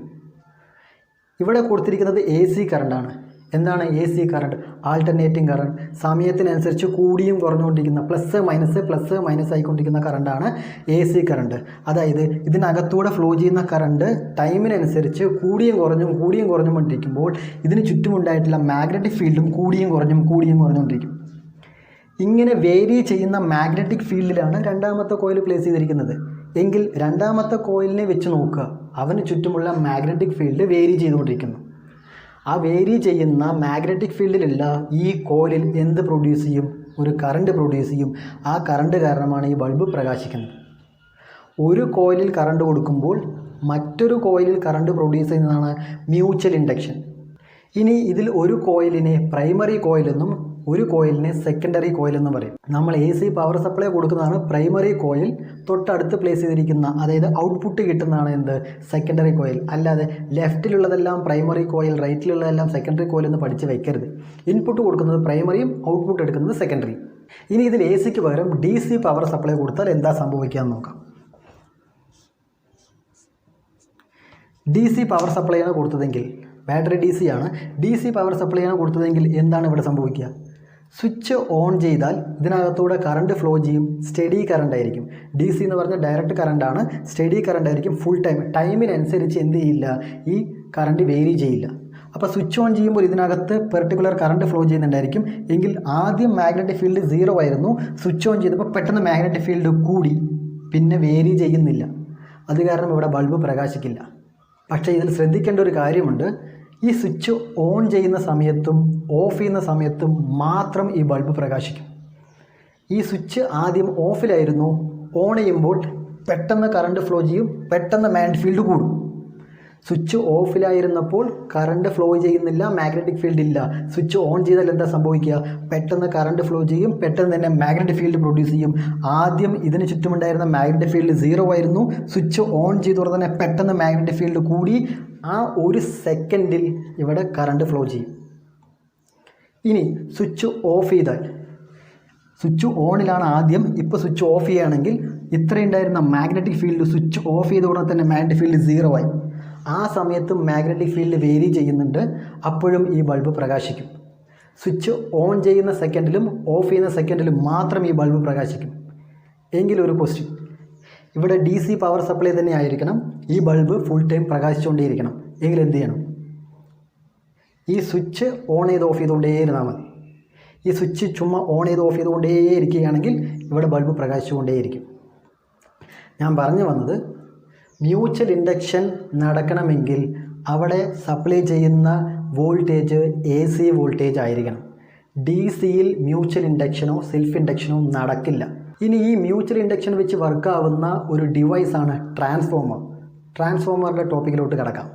ഇവിടെ കൊടുത്തിരിക്കുന്നത് എ സി കറണ്ടാണ്. എന്താണ് A C current? Alternating current. സമയത്തിനനുസരിച്ച് കൂടിയും കുറഞ്ഞുകൊണ്ടിരിക്കുന്ന പ്ലസ് മൈനസ് ആയിക്കൊണ്ടിരിക്കുന്ന കറണ്ടാണ് എ സി കറണ്ട്. അതായത് ഇതിനകത്തൂടെ ഫ്ലോ ചെയ്യുന്ന കറണ്ട് ടൈമിനനുസരിച്ച് കൂടിയും കുറഞ്ഞും കൊണ്ടിരിക്കുമ്പോൾ ഇതിന് ചുറ്റുമുണ്ടായിട്ടുള്ള മാഗ്നറ്റിക് ഫീൽഡും കൂടിയും കുറഞ്ഞുകൊണ്ടിരിക്കും. ഇങ്ങനെ വേരി ചെയ്യുന്ന മാഗ്നറ്റിക് ഫീൽഡിലാണ് രണ്ടാമത്തെ കോയിൽ പ്ലേസ് ചെയ്തിരിക്കുന്നത്. എങ്കിൽ രണ്ടാമത്തെ കോയിലിനെ വെച്ച് നോക്കുക, അവന് ചുറ്റുമുള്ള മാഗ്നറ്റിക് ഫീൽഡ് വേരി ചെയ്തുകൊണ്ടിരിക്കുന്നു. ആ വേരി ചെയ്യുന്ന മാഗ്നറ്റിക് ഫീൽഡിലുള്ള ഈ കോയിലിൽ എന്ത് പ്രൊഡ്യൂസ് ചെയ്യും? ഒരു കറണ്ട് പ്രൊഡ്യൂസ് ചെയ്യും. ആ കറണ്ട് കാരണമാണ് ഈ ബൾബ് പ്രകാശിക്കുന്നത്. ഒരു കോയിലിൽ കറണ്ട് കൊടുക്കുമ്പോൾ മറ്റൊരു കോയിലിൽ കറണ്ട് പ്രൊഡ്യൂസ് ചെയ്യുന്നതാണ് മ്യൂച്വൽ ഇൻഡക്ഷൻ. ഇനി ഇതിൽ ഒരു കോയിലിനെ പ്രൈമറി കോയിലെന്നും ഒരു കോയിലിനെ സെക്കൻഡറി കോയിലെന്നും പറയും. നമ്മൾ എ സി പവർ സപ്ലൈ കൊടുക്കുന്നതാണ് പ്രൈമറി കോയിൽ. തൊട്ടടുത്ത് പ്ലേസ് ചെയ്തിരിക്കുന്ന, അതായത് ഔട്ട്പുട്ട് കിട്ടുന്നതാണ് എന്ത്? Secondary coil. അല്ലാതെ ലെഫ്റ്റിലുള്ളതെല്ലാം പ്രൈമറി കോയിൽ, റൈറ്റിലുള്ളതെല്ലാം സെക്കൻഡറി കോയിൽ എന്ന് പഠിച്ച് വയ്ക്കരുത്. ഇൻപുട്ട് കൊടുക്കുന്നത് പ്രൈമറിയും ഔട്ട്പുട്ട് എടുക്കുന്നത് സെക്കൻഡറി. ഇനി ഇതിൽ എ സിക്ക് പകരം ഡി സി പവർ സപ്ലൈ കൊടുത്താൽ എന്താ സംഭവിക്കുക എന്ന് നോക്കാം. ഡി സി പവർ സപ്ലൈ ആണ് കൊടുത്തതെങ്കിൽ, ബാറ്ററി ഡി സി ആണ്, ഡി സി പവർ സപ്ലൈ ആണ് കൊടുത്തതെങ്കിൽ എന്താണ് ഇവിടെ സംഭവിക്കുക? സ്വിച്ച് ഓൺ ചെയ്താൽ ഇതിനകത്തൂടെ കറണ്ട് ഫ്ലോ ചെയ്യും. സ്റ്റഡി കറണ്ട് ആയിരിക്കും. ഡി സി എന്ന് പറഞ്ഞാൽ ഡയറക്റ്റ് കറണ്ടാണ്. സ്റ്റഡി കറണ്ട് ആയിരിക്കും. ഫുൾ ടൈമിനനുസരിച്ച് എന്ത് ചെയ്യില്ല, ഈ കറണ്ട് വേരി ചെയ്യില്ല. അപ്പോൾ സ്വിച്ച് ഓൺ ചെയ്യുമ്പോൾ ഇതിനകത്ത് പെർട്ടിക്കുലർ കറണ്ട് ഫ്ലോ ചെയ്യുന്നുണ്ടായിരിക്കും. എങ്കിൽ ആദ്യം മാഗ്നറ്റിക് ഫീൽഡ് 0 ആയിരുന്നു. സ്വിച്ച് ഓൺ ചെയ്തപ്പോൾ പെട്ടെന്ന് മാഗ്നറ്റിക് ഫീൽഡ് കൂടി, പിന്നെ വേരി ചെയ്യുന്നില്ല. അത് കാരണം ഇവിടെ ബൾബ് പ്രകാശിക്കില്ല. പക്ഷേ ഇതിൽ ശ്രദ്ധിക്കേണ്ട ഒരു കാര്യമുണ്ട്. ഈ സ്വിച്ച് ഓൺ ചെയ്യുന്ന സമയത്തും ഓഫ് ചെയ്യുന്ന സമയത്തും മാത്രം ഈ ബൾബ് പ്രകാശിക്കും. ഈ സ്വിച്ച് ആദ്യം ഓഫിലായിരുന്നു. ഓൺ ചെയ്യുമ്പോൾ പെട്ടെന്ന് കറണ്ട് ഫ്ലോ ചെയ്യും, പെട്ടെന്ന് മാഗ്നറ്റിക് ഫീൽഡ് കൂടും. സ്വിച്ച് ഓഫിലായിരുന്നപ്പോൾ കറണ്ട് ഫ്ലോ ചെയ്യുന്നില്ല, മാഗ്നറ്റിക് ഫീൽഡ് ഇല്ല. സ്വിച്ച് ഓൺ ചെയ്താൽ എന്താ സംഭവിക്കുക? പെട്ടെന്ന് കറണ്ട് ഫ്ലോ ചെയ്യും, പെട്ടെന്ന് തന്നെ മാഗ്നറ്റിക് ഫീൽഡ് പ്രൊഡ്യൂസ് ചെയ്യും. ആദ്യം ഇതിന് ചുറ്റുമുണ്ടായിരുന്ന മാഗ്നറ്റിക് ഫീൽഡ് 0 ആയിരുന്നു. സ്വിച്ച് ഓൺ ചെയ്തോടെ തന്നെ പെട്ടെന്ന് മാഗ്നറ്റിക് ഫീൽഡ് കൂടി. ആ ഒരു സെക്കൻഡിൽ ഇവിടെ കറണ്ട് ഫ്ലോ ചെയ്യും. ഇനി സ്വിച്ച് ഓഫ് ചെയ്താൽ, സ്വിച്ച് ഓണിലാണ് ആദ്യം, ഇപ്പോൾ സ്വിച്ച് ഓഫ് ചെയ്യുകയാണെങ്കിൽ ഇത്രയുണ്ടായിരുന്ന മാഗ്നറ്റിക് ഫീൽഡ് സ്വിച്ച് ഓഫ് ചെയ്തോടെ തന്നെ മാഗ്നറ്റിക് ഫീൽഡ് 0 ആയി. ആ സമയത്തും മാഗ്നറ്റിക് ഫീൽഡ് വേരി ചെയ്യുന്നുണ്ട്. അപ്പോഴും ഈ ബൾബ് പ്രകാശിക്കും. സ്വിച്ച് ഓൺ ചെയ്യുന്ന സെക്കൻഡിലും ഓഫ് ചെയ്യുന്ന സെക്കൻഡിലും മാത്രം ഈ ബൾബ് പ്രകാശിക്കും. എങ്കിലൊരു ക്വസ്റ്റ്യൻ, ഇവിടെ ഡി സി പവർ സപ്ലൈ തന്നെ ആയിരിക്കണം, ഈ ബൾബ് ഫുൾ ടൈം പ്രകാശിച്ചുകൊണ്ടേയിരിക്കണം. എങ്കിൽ എന്ത് ചെയ്യണം? ഈ സ്വിച്ച് ഓൺ ചെയ്ത് ഓഫ് ചെയ്തുകൊണ്ടേ ഇരുന്നാൽ മതി. ഈ സ്വിച്ച് ചുമ്മാ ഓൺ ചെയ്ത് ഓഫ് ചെയ്തുകൊണ്ടേ ഇരിക്കുകയാണെങ്കിൽ ഇവിടെ ബൾബ് പ്രകാശിച്ചുകൊണ്ടേയിരിക്കും. ഞാൻ പറഞ്ഞു വന്നത്, മ്യൂച്വൽ ഇൻഡക്ഷൻ നടക്കണമെങ്കിൽ അവിടെ സപ്ലൈ ചെയ്യുന്ന വോൾട്ടേജ് എ സി വോൾട്ടേജ് ആയിരിക്കണം. ഡി സിയിൽ മ്യൂച്വൽ ഇൻഡക്ഷനോ സെൽഫ് ഇൻഡക്ഷനോ നടക്കില്ല. ഇനി ഈ മ്യൂച്വൽ ഇൻഡക്ഷൻ വെച്ച് വർക്കാവുന്ന ഒരു ഡിവൈസാണ് ട്രാൻസ്ഫോമർ. ട്രാൻസ്ഫോമറിൻ്റെ ടോപ്പിക്കിലോട്ട് കിടക്കാം.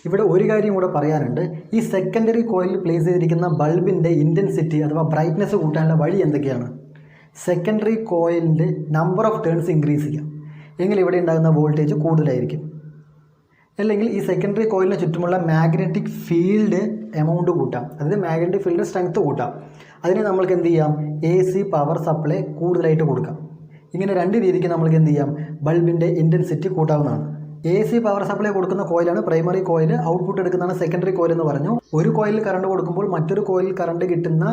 ഇവിടെ ഒരു കാര്യം കൂടെ പറയാനുണ്ട്. ഈ സെക്കൻഡറി കോയിലിൽ പ്ലേസ് ചെയ്തിരിക്കുന്ന ബൾബിൻ്റെ ഇൻറ്റൻസിറ്റി അഥവാ ബ്രൈറ്റ്നെസ് കൂട്ടാനുള്ള വഴി എന്തൊക്കെയാണ്? സെക്കൻഡറി കോയിലിൻ്റെ നമ്പർ ഓഫ് ടേൺസ് ഇൻക്രീസ് ചെയ്യാം. എങ്കിൽ ഇവിടെ ഉണ്ടാകുന്ന വോൾട്ടേജ് കൂടുതലായിരിക്കും. അല്ലെങ്കിൽ ഈ സെക്കൻഡറി കോയിലിന് ചുറ്റുമുള്ള മാഗ്നറ്റിക് ഫീൽഡ് എമൗണ്ട് കൂട്ടാം, അതായത് മാഗ്നറ്റിക് ഫീൽഡ് സ്ട്രെങ്ത് കൂട്ടാം. അതിന് നമ്മൾക്ക് എന്ത് ചെയ്യാം? എ സി പവർ സപ്ലൈ കൂടുതലായിട്ട് കൊടുക്കാം. ഇങ്ങനെ രണ്ട് രീതിക്ക് നമ്മൾക്ക് എന്ത് ചെയ്യാം? ബൾബിൻ്റെ ഇൻറ്റൻസിറ്റി കൂട്ടാവുന്നതാണ്. എ സി പവർ സപ്ലൈ കൊടുക്കുന്ന കോയിലാണ് പ്രൈമറി കോയിൽ, ഔട്ട്പുട്ട് എടുക്കുന്നതാണ് സെക്കൻഡറി കോയിൽ എന്ന് പറഞ്ഞു. ഒരു കോയിലിൽ കറണ്ട് കൊടുക്കുമ്പോൾ മറ്റൊരു കോയിലിൽ കറണ്ട് കിട്ടുന്ന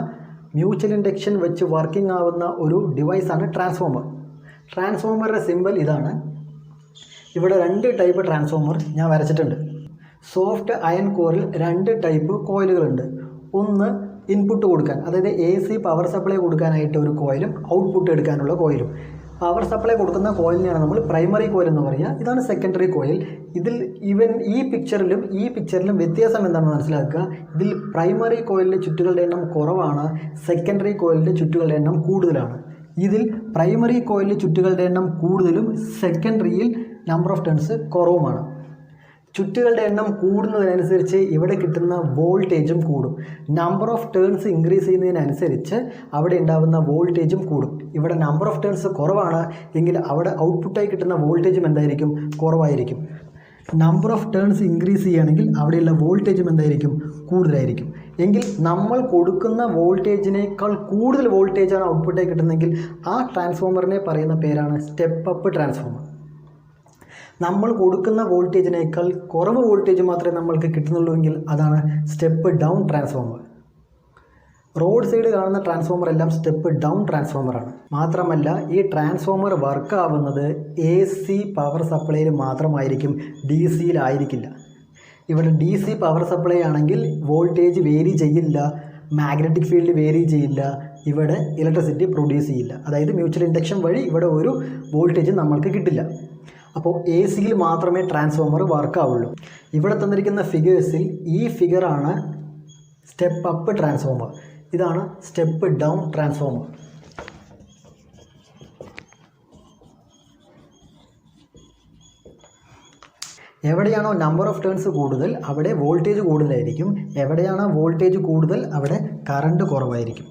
മ്യൂച്വൽ ഇൻഡക്ഷൻ വെച്ച് വർക്കിംഗ് ആവുന്ന ഒരു ഡിവൈസാണ് ട്രാൻസ്ഫോമർ. ട്രാൻസ്ഫോമറുടെ സിമ്പൽ ഇതാണ്. ഇവിടെ 2 ടൈപ്പ് ട്രാൻസ്ഫോമർ ഞാൻ വരച്ചിട്ടുണ്ട്. സോഫ്റ്റ് അയൺ കോറിൽ 2 ടൈപ്പ് കോയിലുകളുണ്ട്. ഒന്ന് ഇൻപുട്ട് കൊടുക്കാൻ, അതായത് എ സി പവർ സപ്ലൈ കൊടുക്കാനായിട്ട് ഒരു കോയിലും ഔട്ട്പുട്ട് എടുക്കാനുള്ള കോയിലും. പവർ സപ്ലൈ കൊടുക്കുന്ന കോയിലിനെയാണ് നമ്മൾ പ്രൈമറി കോയിൽ എന്ന് പറയുക. ഇതാണ് സെക്കൻഡറി കോയിൽ. ഇതിൽ ഈ പിക്ചറിലും വ്യത്യാസം എന്താണെന്ന് മനസ്സിലാക്കുക. ഇതിൽ പ്രൈമറി കോയിലിൻ്റെ ചുറ്റുകളുടെ എണ്ണം കുറവാണ്, സെക്കൻഡറി കോയിലിൻ്റെ ചുറ്റുകളുടെ എണ്ണം കൂടുതലാണ്. ഇതിൽ പ്രൈമറി കോയിലിൽ ചുറ്റുകളുടെ എണ്ണം കൂടുതലും സെക്കൻഡറിയിൽ നമ്പർ ഓഫ് ടേൺസ് കുറവുമാണ്. ചുറ്റുകളുടെ എണ്ണം കൂടുന്നതിനനുസരിച്ച് ഇവിടെ കിട്ടുന്ന വോൾട്ടേജും കൂടും. നമ്പർ ഓഫ് ടേൺസ് ഇൻക്രീസ് ചെയ്യുന്നതിനനുസരിച്ച് അവിടെ ഉണ്ടാകുന്ന വോൾട്ടേജും കൂടും. ഇവിടെ നമ്പർ ഓഫ് ടേൺസ് കുറവാണ് എങ്കിൽ അവിടെ ഔട്ട്പുട്ടായി കിട്ടുന്ന വോൾട്ടേജും എന്തായിരിക്കും? കുറവായിരിക്കും. നമ്പർ ഓഫ് ടേൺസ് ഇൻക്രീസ് ചെയ്യുകയാണെങ്കിൽ അവിടെയുള്ള വോൾട്ടേജും എന്തായിരിക്കും? കൂടുതലായിരിക്കും. എങ്കിൽ നമ്മൾ കൊടുക്കുന്ന വോൾട്ടേജിനേക്കാൾ കൂടുതൽ വോൾട്ടേജാണ് ഔട്ട്പുട്ടായി കിട്ടുന്നതെങ്കിൽ ആ ട്രാൻസ്ഫോമറിനെ പറയുന്ന പേരാണ് സ്റ്റെപ്പ് അപ്പ് ട്രാൻസ്ഫോമർ. നമ്മൾ കൊടുക്കുന്ന വോൾട്ടേജിനേക്കാൾ കുറവ് വോൾട്ടേജ് മാത്രമേ നമ്മൾക്ക് കിട്ടുന്നുള്ളൂ എങ്കിൽ അതാണ് step down transformer. Road side കാണുന്ന ട്രാൻസ്ഫോമർ എല്ലാം സ്റ്റെപ്പ് ഡൗൺ ട്രാൻസ്ഫോമറാണ്. മാത്രമല്ല ഈ ട്രാൻസ്ഫോമർ വർക്ക് ആവുന്നത് AC പവർ സപ്ലൈയിൽ മാത്രമായിരിക്കും, DC-യിലായിരിക്കില്ല. ഇവിടെ DC പവർ സപ്ലൈ ആണെങ്കിൽ വോൾട്ടേജ് വേരി ചെയ്യില്ല, മാഗ്നറ്റിക് ഫീൽഡ് വേരി ചെയ്യില്ല, ഇവിടെ ഇലക്ട്രിസിറ്റി പ്രൊഡ്യൂസ് ചെയ്യില്ല. അതായത് മ്യൂച്വൽ ഇൻഡക്ഷൻ വഴി ഇവിടെ ഒരു വോൾട്ടേജ് നമ്മൾക്ക് കിട്ടില്ല. അപ്പോൾ AC-യിൽ മാത്രമേ ട്രാൻസ്ഫോമർ വർക്ക് ആവുള്ളൂ. ഇവിടെ തന്നിരിക്കുന്ന ഫിഗേഴ്സിൽ ഈ ഫിഗറാണ് സ്റ്റെപ്പ് അപ്പ് ട്രാൻസ്ഫോമർ, ഇതാണ് സ്റ്റെപ്പ് ഡൗൺ ട്രാൻസ്ഫോമർ. എവിടെയാണോ നമ്പർ ഓഫ് ടേൺസ് കൂടുതൽ അവിടെ വോൾട്ടേജ് കൂടുതലായിരിക്കും, എവിടെയാണോ വോൾട്ടേജ് കൂടുതൽ അവിടെ കറണ്ട് കുറവായിരിക്കും.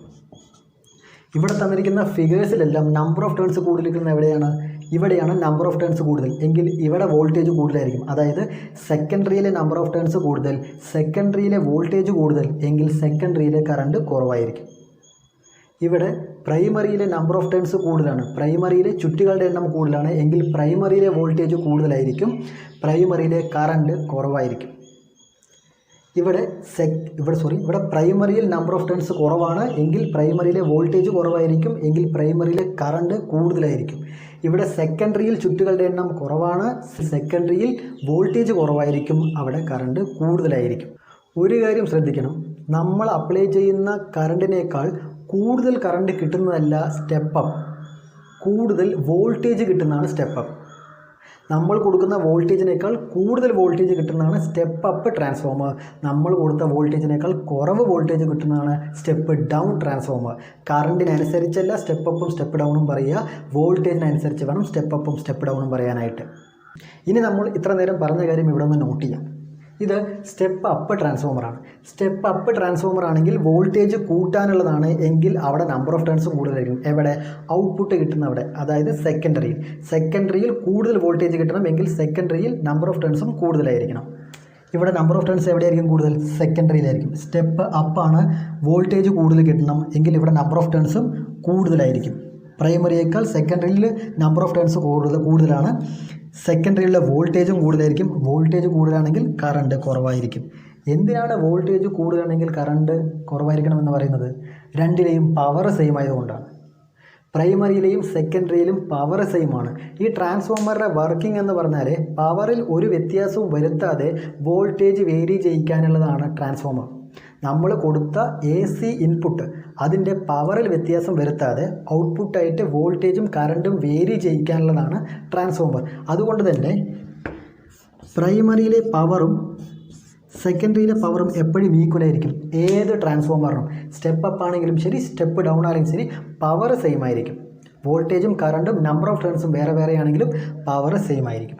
ഇവിടെ തന്നിരിക്കുന്ന ഫിഗേഴ്സിലെല്ലാം നമ്പർ ഓഫ് ടേൺസ് കൂടുതലിരിക്കുന്ന എവിടെയാണ്? ഇവിടെയാണ് നമ്പർ ഓഫ് ടേൺസ് കൂടുതൽ എങ്കിൽ ഇവിടെ വോൾട്ടേജ് കൂടുതലായിരിക്കും. അതായത് സെക്കൻഡറിയിലെ നമ്പർ ഓഫ് ടേൺസ് കൂടുതൽ, സെക്കൻഡറിയിലെ വോൾട്ടേജ് കൂടുതൽ എങ്കിൽ സെക്കൻഡറിയിലെ കറണ്ട് കുറവായിരിക്കും. ഇവിടെ പ്രൈമറിയിലെ നമ്പർ ഓഫ് ടേൺസ് കൂടുതലാണ്, പ്രൈമറിയിലെ ചുറ്റുകളുടെ എണ്ണം കൂടുതലാണ് എങ്കിൽ പ്രൈമറിയിലെ വോൾട്ടേജ് കൂടുതലായിരിക്കും, പ്രൈമറിയിലെ കറണ്ട് കുറവായിരിക്കും. ഇവിടെ പ്രൈമറിയിൽ നമ്പർ ഓഫ് ടേൺസ് കുറവാണ് എങ്കിൽ പ്രൈമറിയിലെ വോൾട്ടേജ് കുറവായിരിക്കും എങ്കിൽ പ്രൈമറിയിലെ കറണ്ട് കൂടുതലായിരിക്കും. ഇവിടെ സെക്കൻഡറിയിൽ ചുറ്റുകളുടെ എണ്ണം കുറവാണ്, സെക്കൻഡറിയിൽ വോൾട്ടേജ് കുറവായിരിക്കും, അവിടെ കറണ്ട് കൂടുതലായിരിക്കും. ഒരു കാര്യം ശ്രദ്ധിക്കണം, നമ്മൾ അപ്ലൈ ചെയ്യുന്ന കറണ്ടിനേക്കാൾ കൂടുതൽ കറണ്ട് കിട്ടുന്നതല്ല സ്റ്റെപ്പ് അപ്പ്, കൂടുതൽ വോൾട്ടേജ് കിട്ടുന്നതാണ് സ്റ്റെപ്പ് അപ്പ്. നമ്മൾ കൊടുക്കുന്ന വോൾട്ടേജിനേക്കാൾ കൂടുതൽ വോൾട്ടേജ് കിട്ടുന്നതാണ് സ്റ്റെപ്പ് അപ്പ് ട്രാൻസ്ഫോമർ, നമ്മൾ കൊടുത്ത വോൾട്ടേജിനേക്കാൾ കുറവ് വോൾട്ടേജ് കിട്ടുന്നതാണ് സ്റ്റെപ്പ് ഡൗൺ ട്രാൻസ്ഫോമർ. കറണ്ടിനനുസരിച്ചല്ല സ്റ്റെപ്പ് അപ്പും സ്റ്റെപ്പ് ഡൗണും പറയുക, വോൾട്ടേജിനനുസരിച്ച് വേണം സ്റ്റെപ്പ് അപ്പും സ്റ്റെപ്പ് ഡൗണും പറയാനായിട്ട്. ഇനി നമ്മൾ ഇത്ര നേരം പറഞ്ഞ കാര്യം ഇവിടെ ഒന്ന് നോട്ട് ചെയ്യാം. ഇത് സ്റ്റെപ്പ് അപ്പ് ട്രാൻസ്ഫോമറാണ്. സ്റ്റെപ്പ് അപ്പ് ട്രാൻസ്ഫോമർ ആണെങ്കിൽ വോൾട്ടേജ് കൂട്ടാനുള്ളതാണ് എങ്കിൽ അവിടെ നമ്പർ ഓഫ് ടേൺസ് കൂടുതലായിരിക്കും. എവിടെ? ഔട്ട്പുട്ട് കിട്ടുന്ന അവിടെ, അതായത് സെക്കൻഡറിയിൽ കൂടുതൽ വോൾട്ടേജ് കിട്ടണം എങ്കിൽ സെക്കൻഡറിയിൽ നമ്പർ ഓഫ് ടേൺസും കൂടുതലായിരിക്കണം. ഇവിടെ നമ്പർ ഓഫ് ടേൺസ് എവിടെയായിരിക്കും കൂടുതൽ? സെക്കൻഡറിയിലായിരിക്കും. സ്റ്റെപ്പ് അപ്പാണ് വോൾട്ടേജ് കൂടുതൽ കിട്ടണം എങ്കിൽ ഇവിടെ നമ്പർ ഓഫ് ടേൺസും കൂടുതലായിരിക്കും. പ്രൈമറിയേക്കാൾ സെക്കൻഡറിയിൽ നമ്പർ ഓഫ് ടേൺസ് കൂടുതലാണ്, സെക്കൻഡറിയിലെ വോൾട്ടേജും കൂടുതലായിരിക്കും. വോൾട്ടേജ് കൂടുതലാണെങ്കിൽ കറണ്ട് കുറവായിരിക്കും. എന്തിനാണ് വോൾട്ടേജ് കൂടുതലാണെങ്കിൽ കറണ്ട് കുറവായിരിക്കണം എന്ന് പറയുന്നത്? രണ്ടിലെയും പവർ സെയിം ആയതുകൊണ്ടാണ്. പ്രൈമറിയിലെയും സെക്കൻഡറിയിലും പവർ സെയിമാണ്. ഈ ട്രാൻസ്ഫോമറുടെ വർക്കിംഗ് എന്ന് പറഞ്ഞാൽ പവറിൽ ഒരു വ്യത്യാസവും വരുത്താതെ വോൾട്ടേജ് വേരി ചെയ്യിക്കാനുള്ളതാണ് ട്രാൻസ്ഫോമർ. നമ്മൾ കൊടുത്ത AC ഇൻപുട്ട് അതിൻ്റെ പവറിൽ വ്യത്യാസം വരുത്താതെ ഔട്ട്പുട്ടായിട്ട് വോൾട്ടേജും കറണ്ടും വേരി ചെയ്യിക്കാനുള്ളതാണ് ട്രാൻസ്ഫോമർ. അതുകൊണ്ട് തന്നെ പ്രൈമറിയിലെ പവറും സെക്കൻഡറിയിലെ പവറും എപ്പോഴും ഈക്വലായിരിക്കും. ഏത് ട്രാൻസ്ഫോമറിനും സ്റ്റെപ്പ് അപ്പ് ആണെങ്കിലും ശരി സ്റ്റെപ്പ് ഡൗൺ ആണെങ്കിലും ശരി പവർ സെയിം ആയിരിക്കും. വോൾട്ടേജും കറണ്ടും നമ്പർ ഓഫ് ടേൺസും വേറെ വേറെ ആണെങ്കിലും പവർ സെയിം ആയിരിക്കും.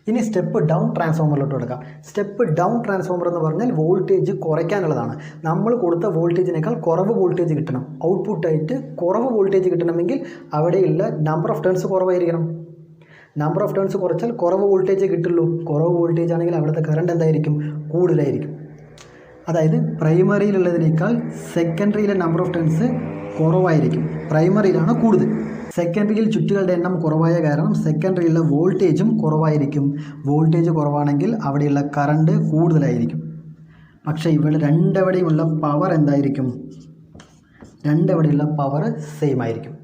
ഇനി സ്റ്റെപ്പ് ഡൗൺ ട്രാൻസ്ഫോമറിലോട്ട് കൊടുക്കാം. സ്റ്റെപ്പ് ഡൗൺ ട്രാൻസ്ഫോമർ എന്ന് പറഞ്ഞാൽ വോൾട്ടേജ് കുറയ്ക്കാനുള്ളതാണ്. നമ്മൾ കൊടുത്ത വോൾട്ടേജിനേക്കാൾ കുറവ് വോൾട്ടേജ് കിട്ടണം, ഔട്ട്പുട്ടായിട്ട് കുറവ് വോൾട്ടേജ് കിട്ടണമെങ്കിൽ അവിടെയുള്ള നമ്പർ ഓഫ് ടേൺസ് കുറവായിരിക്കണം. നമ്പർ ഓഫ് ടേൺസ് കുറച്ചാൽ കുറവ് വോൾട്ടേജ് കിട്ടുള്ളൂ. കുറവ് വോൾട്ടേജ് ആണെങ്കിൽ അവിടുത്തെ കറണ്ട് എന്തായിരിക്കും? കൂടുതലായിരിക്കും. അതായത് പ്രൈമറിയിലുള്ളതിനേക്കാൾ സെക്കൻഡറിയിലെ നമ്പർ ഓഫ് ടേൺസ് കുറവായിരിക്കും, പ്രൈമറിയിലാണ് കൂടുതൽ. സെക്കൻഡറിയിൽ ചുറ്റുകളുടെ എണ്ണം കുറവായ കാരണം സെക്കൻഡറിയിലെ വോൾട്ടേജും കുറവായിരിക്കും. വോൾട്ടേജ് കുറവാണെങ്കിൽ അവിടെയുള്ള കറണ്ട് കൂടുതലായിരിക്കും. പക്ഷേ ഇവിടെ രണ്ടെവിടെയുമുള്ള പവർ എന്തായിരിക്കും? രണ്ടെവിടെയുള്ള പവർ സെയിം ആയിരിക്കും.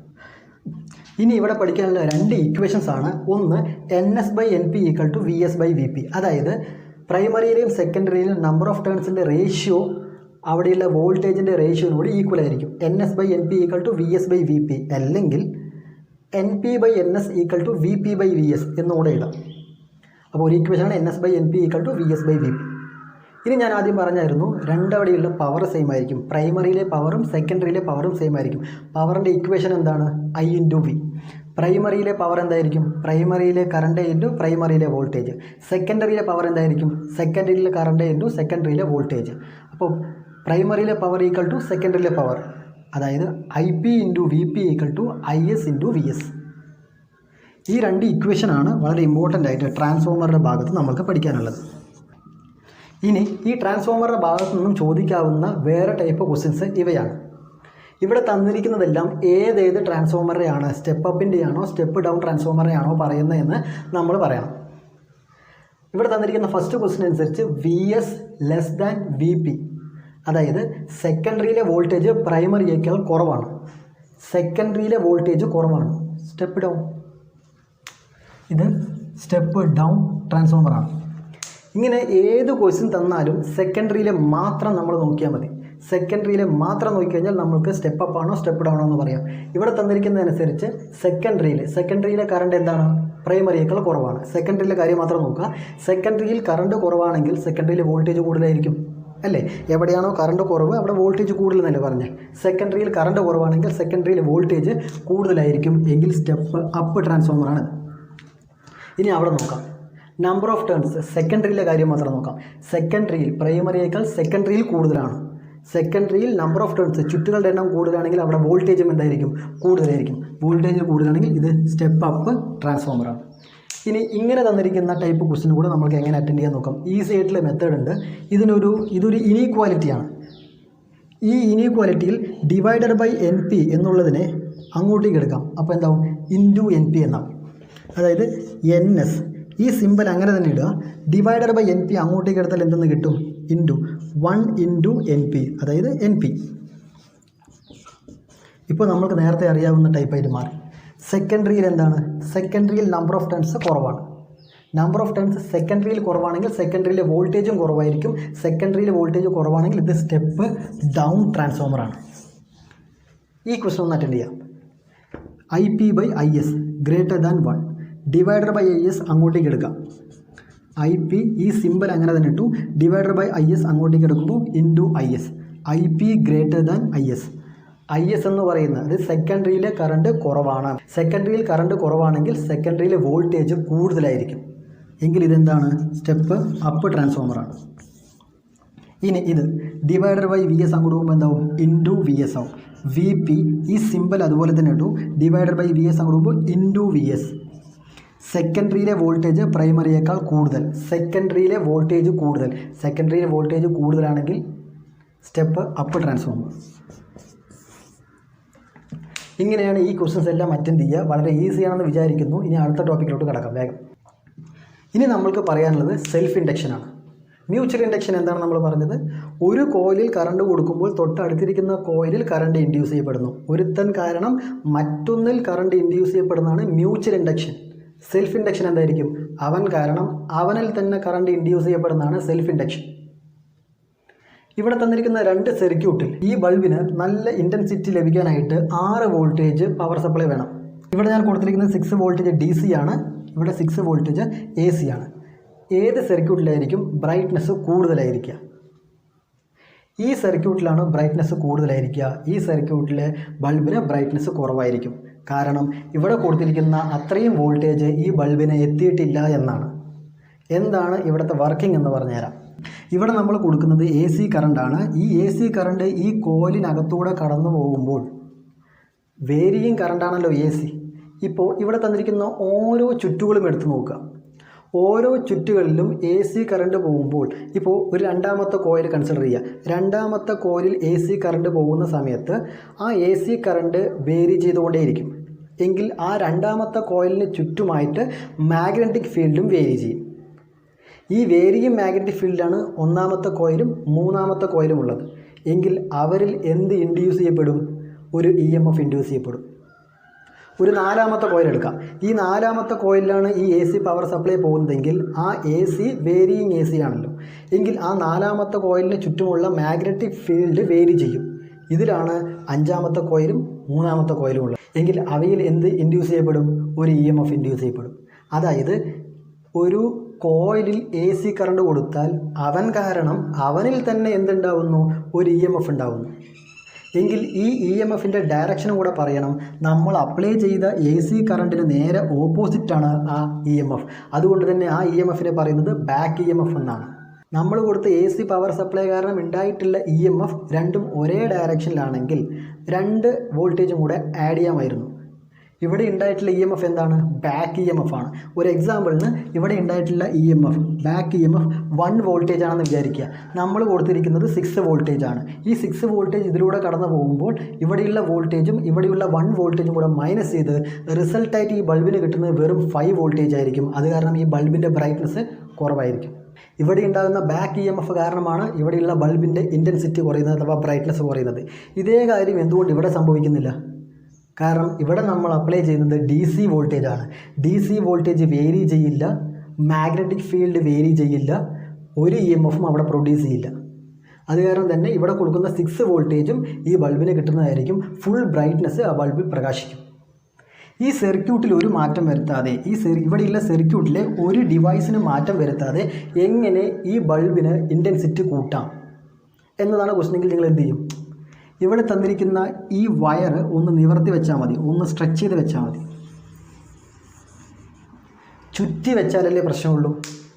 ഇനി ഇവിടെ പഠിക്കാനുള്ള രണ്ട് ഇക്വേഷൻസ് ആണ്. ഒന്ന് NS/NP = VS/VP. അതായത് പ്രൈമറിയിലെയും സെക്കൻഡറിയിലെയും നമ്പർ ഓഫ് ടേൺസിൻ്റെ റേഷ്യോ അവിടെയുള്ള വോൾട്ടേജിൻ്റെ റേഷ്യോനോട് ഈക്വൽ ആയിരിക്കും. NS/NP = VS/VP അല്ലെങ്കിൽ NP/NS = VP/VS എന്നുകൂടെ ഇടാം. അപ്പോൾ ഒരു ഇക്വേഷനാണ് NS/NP = VS/VP. ഇനി ഞാൻ ആദ്യം പറഞ്ഞായിരുന്നു രണ്ടവിടെയുള്ള പവർ സെയിം ആയിരിക്കും. പ്രൈമറിയിലെ പവറും സെക്കൻഡറിയിലെ പവറും സെയിം ആയിരിക്കും. പവറിൻ്റെ ഇക്വേഷൻ എന്താണ്? I × V. പ്രൈമറിയിലെ പവർ എന്തായിരിക്കും? പ്രൈമറിയിലെ കറണ്ട് ഇൻറ്റു പ്രൈമറിയിലെ വോൾട്ടേജ്. സെക്കൻഡറിയിലെ പവർ എന്തായിരിക്കും? സെക്കൻഡറിയിലെ കറണ്ട് ഇൻറ്റു സെക്കൻഡറിയിലെ വോൾട്ടേജ്. അപ്പോൾ പ്രൈമറിയിലെ പവർ ഈക്വൽ ടു സെക്കൻഡറിയിലെ പവർ, അതായത് IP into VP equal to IS into VS. ഈ രണ്ട് ഇക്വേഷനാണ് വളരെ ഇമ്പോർട്ടൻ്റ് ആയിട്ട് ട്രാൻസ്ഫോമറുടെ ഭാഗത്ത് നമ്മൾക്ക് പഠിക്കാനുള്ളത്. ഇനി ഈ ട്രാൻസ്ഫോമറുടെ ഭാഗത്തു നിന്നും ചോദിക്കാവുന്ന വേറെ ടൈപ്പ് ക്വസ്റ്റ്യൻസ് ഇവയാണ്. ഇവിടെ തന്നിരിക്കുന്നതെല്ലാം ഏതേത് ട്രാൻസ്ഫോമറുടെയാണ്, സ്റ്റെപ്പ് അപ്പിൻ്റെയാണോ സ്റ്റെപ്പ് ഡൗൺ ട്രാൻസ്ഫോമറുടെയാണോ പറയുന്നതെന്ന് നമ്മൾ പറയണം. ഇവിടെ തന്നിരിക്കുന്ന ഫസ്റ്റ് ക്വസ്റ്റ്യൻ അനുസരിച്ച് VS ലെസ് ദാൻ VP, അതായത് സെക്കൻഡറിയിലെ വോൾട്ടേജ് പ്രൈമറിയേക്കാൾ കുറവാണ്. സെക്കൻഡറിയിലെ വോൾട്ടേജ് കുറവാണ്. സ്റ്റെപ്പ് ഡൗൺ, ഇത് സ്റ്റെപ്പ് ഡൗൺ ട്രാൻസ്ഫോമറാണ്. ഇങ്ങനെ ഏത് ക്വസ്റ്റ്യൻ തന്നാലും സെക്കൻഡറിയിലെ മാത്രം നമ്മൾ നോക്കിയാൽ മതി. സെക്കൻഡറിയിലെ മാത്രം നോക്കിക്കഴിഞ്ഞാൽ നമുക്ക് സ്റ്റെപ്പ് അപ്പ് ആണോ സ്റ്റെപ്പ് ഡൗൺ ആണോ എന്ന് പറയാം. ഇവിടെ തന്നിരിക്കുന്നതനുസരിച്ച് സെക്കൻഡറിയിലെ കറണ്ട് എന്താണ്? പ്രൈമറിയേക്കാൾ കുറവാണ്. സെക്കൻഡറിയിലെ കാര്യം മാത്രം നോക്കുക. സെക്കൻഡറിയിൽ കറണ്ട് കുറവാണെങ്കിൽ സെക്കൻഡറിയിലെ വോൾട്ടേജ് കൂടുതലായിരിക്കും അല്ലേ? എവിടെയാണോ കറണ്ട് കുറവ് അവിടെ വോൾട്ടേജ് കൂടുതലെന്നല്ലേ പറഞ്ഞത്. സെക്കൻഡറിയിൽ കറണ്ട് കുറവാണെങ്കിൽ സെക്കൻഡറിയിൽ വോൾട്ടേജ് കൂടുതലായിരിക്കും, എങ്കിൽ സ്റ്റെപ്പ് അപ്പ് ട്രാൻസ്ഫോമറാണ്. ഇനി അവിടെ നോക്കാം. നമ്പർ ഓഫ് ടേൺസ്, സെക്കൻഡറിയിലെ കാര്യം മാത്രം നോക്കാം. സെക്കൻഡറിയിൽ പ്രൈമറിയേക്കാൾ സെക്കൻഡറിയിൽ കൂടുതലാണ്. സെക്കൻഡറിയിൽ നമ്പർ ഓഫ് ടേൺസ്, ചുറ്റുകളുടെ എണ്ണം കൂടുതലാണെങ്കിൽ അവിടെ വോൾട്ടേജും എന്തായിരിക്കും? കൂടുതലായിരിക്കും. വോൾട്ടേജ് കൂടുതലാണെങ്കിൽ ഇത് സ്റ്റെപ്പ് അപ്പ് ട്രാൻസ്ഫോമറാണ്. ഇനി ഇങ്ങനെ തന്നിരിക്കുന്ന ടൈപ്പ് ക്വസ്റ്റ്യൻ കൂടെ നമുക്ക് എങ്ങനെ അറ്റൻഡ് ചെയ്യാൻ നോക്കാം. ഈസി ആയിട്ടുള്ള മെത്തേഡ് ഉണ്ട്. ഇതൊരു ഇനീക്വാലിറ്റിയാണ്. ഈ ഇനീക്വാലിറ്റിയിൽ ഡിവൈഡഡ് ബൈ NP എന്നുള്ളതിനെ അങ്ങോട്ടേക്ക് എടുക്കാം. അപ്പോൾ എന്താവും? ഇൻറ്റു NP എന്നാവും. അതായത് NS, ഈ സിമ്പിൾ അങ്ങനെ തന്നെ ഇടുക. ഡിവൈഡഡ് ബൈ NP അങ്ങോട്ടേക്ക് എടുത്താൽ എന്തെന്ന് കിട്ടും? ഇൻറ്റു 1 ഇൻറ്റു NP, അതായത് NP. ഇപ്പോൾ നമുക്ക് നേരത്തെ അറിയാവുന്ന ടൈപ്പായിട്ട് മാറി. സെക്കൻഡറിയിൽ എന്താണ്? സെക്കൻഡറിയിൽ നമ്പർ ഓഫ് ടേൺസ് കുറവാണ്. നമ്പർ ഓഫ് ടേൺസ് സെക്കൻഡറിയിൽ കുറവാണെങ്കിൽ സെക്കൻഡറിയിലെ വോൾട്ടേജും കുറവായിരിക്കും. സെക്കൻഡറിയിലെ വോൾട്ടേജ് കുറവാണെങ്കിൽ ഇത് സ്റ്റെപ്പ് ഡൗൺ ട്രാൻസ്ഫോമറാണ്. ഈ ക്വസ്റ്റൻ ഒന്ന് അറ്റൻഡ് ചെയ്യാം. IP by IS greater than 1, divider by IS അങ്ങോട്ടേക്ക് എടുക്കാം. IP ഈ സിമ്പിൾ അങ്ങനെ തന്നെ ഇട്ടു. ഡിവൈഡർ ബൈ IS അങ്ങോട്ടേക്ക് എടുക്കുമ്പോൾ into IS. IP greater than IS. IS എന്ന് പറയുന്നത് സെക്കൻഡറിയിലെ കറണ്ട് കുറവാണ്. സെക്കൻഡറിയിൽ കറണ്ട് കുറവാണെങ്കിൽ സെക്കൻഡറിയിലെ വോൾട്ടേജ് കൂടുതലായിരിക്കും, എങ്കിൽ ഇതെന്താണ്? സ്റ്റെപ്പ് അപ്പ് ട്രാൻസ്ഫോമറാണ്. ഇനി ഇത് ഡിവൈഡർ ബൈ VS അങ്ങോട്ട് പോകുമ്പോൾ എന്താവും? ഇൻറ്റു VS ആവും. VP ഈ സിമ്പിൾ അതുപോലെ തന്നെ ഇട്ടു. ഡിവൈഡർ ബൈ VS അങ്ങോട്ട് പോകുമ്പോൾ ഇൻറ്റു VS. സെക്കൻഡറിയിലെ വോൾട്ടേജ് പ്രൈമറിയേക്കാൾ കൂടുതൽ. സെക്കൻഡറിയിലെ വോൾട്ടേജ് കൂടുതലാണെങ്കിൽ സ്റ്റെപ്പ് അപ്പ് ട്രാൻസ്ഫോമർ. ഇങ്ങനെയാണ് ഈ ക്വസ്റ്റ്യൻസ് എല്ലാം അറ്റൻഡ് ചെയ്യുക. വളരെ ഈസിയാണെന്ന് വിചാരിക്കുന്നു. ഇനി അടുത്ത ടോപ്പിക്കിലോട്ട് കിടക്കാം വേഗം. ഇനി നമ്മൾക്ക് പറയാനുള്ളത് സെൽഫ് ഇൻഡക്ഷനാണ്. മ്യൂച്വൽ ഇൻഡക്ഷൻ എന്താണ് നമ്മൾ പറഞ്ഞത്? ഒരു കോയിലിൽ കറണ്ട് കൊടുക്കുമ്പോൾ തൊട്ടടുത്തിരിക്കുന്ന കോയിലിൽ കറണ്ട് ഇൻഡ്യൂസ് ചെയ്യപ്പെടുന്നു. ഒരുത്തൻ കാരണം മറ്റൊന്നിൽ കറണ്ട് ഇൻഡ്യൂസ് ചെയ്യപ്പെടുന്നതാണ് മ്യൂച്വൽ ഇൻഡക്ഷൻ. സെൽഫ് ഇൻഡക്ഷൻ എന്തായിരിക്കും? അവൻ കാരണം അവനിൽ തന്നെ കറണ്ട് ഇൻഡ്യൂസ് ചെയ്യപ്പെടുന്നതാണ് സെൽഫ് ഇൻഡക്ഷൻ. ഇവിടെ തന്നിരിക്കുന്ന രണ്ട് സർക്യൂട്ടിൽ ഈ ബൾബിന് നല്ല ഇൻറ്റൻസിറ്റി ലഭിക്കാനായിട്ട് 6 വോൾട്ടേജ് പവർ സപ്ലൈ വേണം. ഇവിടെ ഞാൻ കൊടുത്തിരിക്കുന്നത് 6 വോൾട്ടേജ് DC ആണ്, ഇവിടെ 6 വോൾട്ടേജ് AC ആണ്. ഏത് സർക്യൂട്ടിലായിരിക്കും ബ്രൈറ്റ്നസ് കൂടുതലായിരിക്കുക? ഈ സർക്യൂട്ടിലാണ് ബ്രൈറ്റ്നസ് കൂടുതലായിരിക്കുക. ഈ സർക്യൂട്ടിലെ ബൾബിന് ബ്രൈറ്റ്നസ് കുറവായിരിക്കും. കാരണം ഇവിടെ കൊടുത്തിരിക്കുന്ന അത്രയും വോൾട്ടേജ് ഈ ബൾബിന് എത്തിയിട്ടില്ല എന്നാണ്. എന്താണ് ഇവിടുത്തെ വർക്കിംഗ് എന്ന് പറഞ്ഞുതരാം. ഇവിടെ നമ്മൾ കൊടുക്കുന്നത് AC കറണ്ടാണ്. ഈ AC കറണ്ട് ഈ കോയിലിനകത്തൂടെ കടന്നു പോകുമ്പോൾ വേരിയിങ് കറണ്ടാണല്ലോ AC. ഇപ്പോൾ ഇവിടെ തന്നിരിക്കുന്ന ഓരോ ചുറ്റുകളും എടുത്തു നോക്കുക. ഓരോ ചുറ്റുകളിലും AC കറണ്ട് പോകുമ്പോൾ ഇപ്പോൾ ഒരു രണ്ടാമത്തെ കോയിൽ കൺസിഡർ ചെയ്യുക. രണ്ടാമത്തെ കോയിലിൽ AC കറണ്ട് പോകുന്ന സമയത്ത് ആ AC കറണ്ട് വേരി ചെയ്തുകൊണ്ടേയിരിക്കും. എങ്കിൽ ആ രണ്ടാമത്തെ കോയിലിന് ചുറ്റുമായിട്ട് മാഗ്നറ്റിക് ഫീൽഡും വേരി ചെയ്യും. ഈ വേരിയും മാഗ്നറ്റിക് ഫീൽഡാണ് ഒന്നാമത്തെ കോയിലും മൂന്നാമത്തെ കോയിലും ഉള്ളത്. എങ്കിൽ അവരിൽ എന്ത് ഇൻഡ്യൂസ് ചെയ്യപ്പെടും? ഒരു EMF ഇൻഡ്യൂസ് ചെയ്യപ്പെടും. ഒരു നാലാമത്തെ കോയിൽ എടുക്കാം. ഈ നാലാമത്തെ കോയിലാണ് ഈ AC പവർ സപ്ലൈ പോകുന്നതെങ്കിൽ ആ AC വേരിയിങ് AC ആണല്ലോ. എങ്കിൽ ആ നാലാമത്തെ കോയിലിന് ചുറ്റുമുള്ള മാഗ്നറ്റിക് ഫീൽഡ് വേരി ചെയ്യും. ഇതിലാണ് അഞ്ചാമത്തെ കോയിലും മൂന്നാമത്തെ കോയിലും ഉള്ളത്. എങ്കിൽ അവയിൽ എന്ത് ഇൻഡ്യൂസ് ചെയ്യപ്പെടും? ഒരു EMF ഇൻഡ്യൂസ് ചെയ്യപ്പെടും. അതായത് ഒരു കോയിലിൽ AC കറണ്ട് കൊടുത്താൽ അവൻ കാരണം അവനിൽ തന്നെ എന്തുണ്ടാവുന്നു? ഒരു EMF ഉണ്ടാവുന്നു. എങ്കിൽ ഈ ഇ എം എഫിൻ്റെ ഡയറക്ഷനും കൂടെ പറയണം. നമ്മൾ അപ്ലൈ ചെയ്ത എ സി കറണ്ടിന് നേരെ ഓപ്പോസിറ്റാണ് ആ ഇ എം എഫ്. അതുകൊണ്ട് തന്നെ ആ ഇ എം എഫിനെ പറയുന്നത് ബാക്ക് ഇ എം എഫ് എന്നാണ്. നമ്മൾ കൊടുത്ത എ സി പവർ സപ്ലൈ കാരണം ഉണ്ടായിട്ടുള്ള ഇ എം എഫ് രണ്ടും ഒരേ ഡയറക്ഷനിലാണെങ്കിൽ 2 വോൾട്ടേജും കൂടെ ആഡ് ചെയ്യാമായിരുന്നു. ഇവിടെ ഉണ്ടായിട്ടുള്ള ഇ എം എഫ് എന്താണ്? ബാക്ക് ഇ എം എഫ് ആണ്. ഒരു എക്സാമ്പിളിന് ഇവിടെ ഉണ്ടായിട്ടുള്ള E M F back E M F 1 voltage ആണെന്ന് വിചാരിക്കുക. നമ്മൾ കൊടുത്തിരിക്കുന്നത് 6 വോൾട്ടേജ് ആണ്. ഈ 6 വോൾട്ടേജ് ഇതിലൂടെ കടന്നു പോകുമ്പോൾ ഇവിടെയുള്ള വോൾട്ടേജും ഇവിടെയുള്ള 1 വോൾട്ടേജും കൂടെ മൈനസ് ചെയ്ത് റിസൾട്ടായിട്ട് ഈ ബൾബിന് കിട്ടുന്നത് വെറും 5 വോൾട്ടേജ് ആയിരിക്കും. അത് കാരണം ഈ ബൾബിൻ്റെ ബ്രൈറ്റ്നസ് കുറവായിരിക്കും. ഇവിടെ ഉണ്ടാകുന്ന ബാക്ക് ഇ എം എഫ് കാരണമാണ് ഇവിടെയുള്ള ബൾബിൻ്റെ ഇൻറ്റൻസിറ്റി കുറയുന്നത് അഥവാ ബ്രൈറ്റ്നസ് കുറയുന്നത്. ഇതേ കാര്യം എന്തുകൊണ്ട് ഇവിടെ സംഭവിക്കുന്നില്ല? കാരണം ഇവിടെ നമ്മൾ അപ്ലൈ ചെയ്യുന്നത് ഡി സി വോൾട്ടേജ് ആണ്. ഡി സി വോൾട്ടേജ് വേരി ചെയ്യില്ല, മാഗ്നറ്റിക് ഫീൽഡ് വേരി ചെയ്യില്ല, ഒരു ഇ എം എഫും അവിടെ പ്രൊഡ്യൂസ് ചെയ്യില്ല. അത് കാരണം തന്നെ ഇവിടെ കൊടുക്കുന്ന 6 വോൾട്ടേജും ഈ ബൾബിന് കിട്ടുന്നതായിരിക്കും. ഫുൾ ബ്രൈറ്റ്നസ് ആ ബൾബിൽ പ്രകാശിക്കും. ഈ സർക്യൂട്ടിൽ ഒരു മാറ്റം വരുത്താതെ ഇവിടെയുള്ള സർക്യൂട്ടിലെ ഒരു ഡിവൈസിന് മാറ്റം വരുത്താതെ എങ്ങനെ ഈ ബൾബിന് ഇൻറ്റൻസിറ്റി കൂട്ടാം എന്നതാണ് ക്വസ്റ്റ്യനെങ്കിൽ നിങ്ങൾ എന്ത് ചെയ്യും? ഇവിടെ തന്നിരിക്കുന്ന ഈ വയർ ഒന്ന് നിവർത്തി വെച്ചാൽ മതി, ഒന്ന് സ്ട്രെച്ച് ചെയ്ത് വെച്ചാൽ മതി. ചുറ്റി വെച്ചാലല്ലേ പ്രശ്നമുള്ളൂ.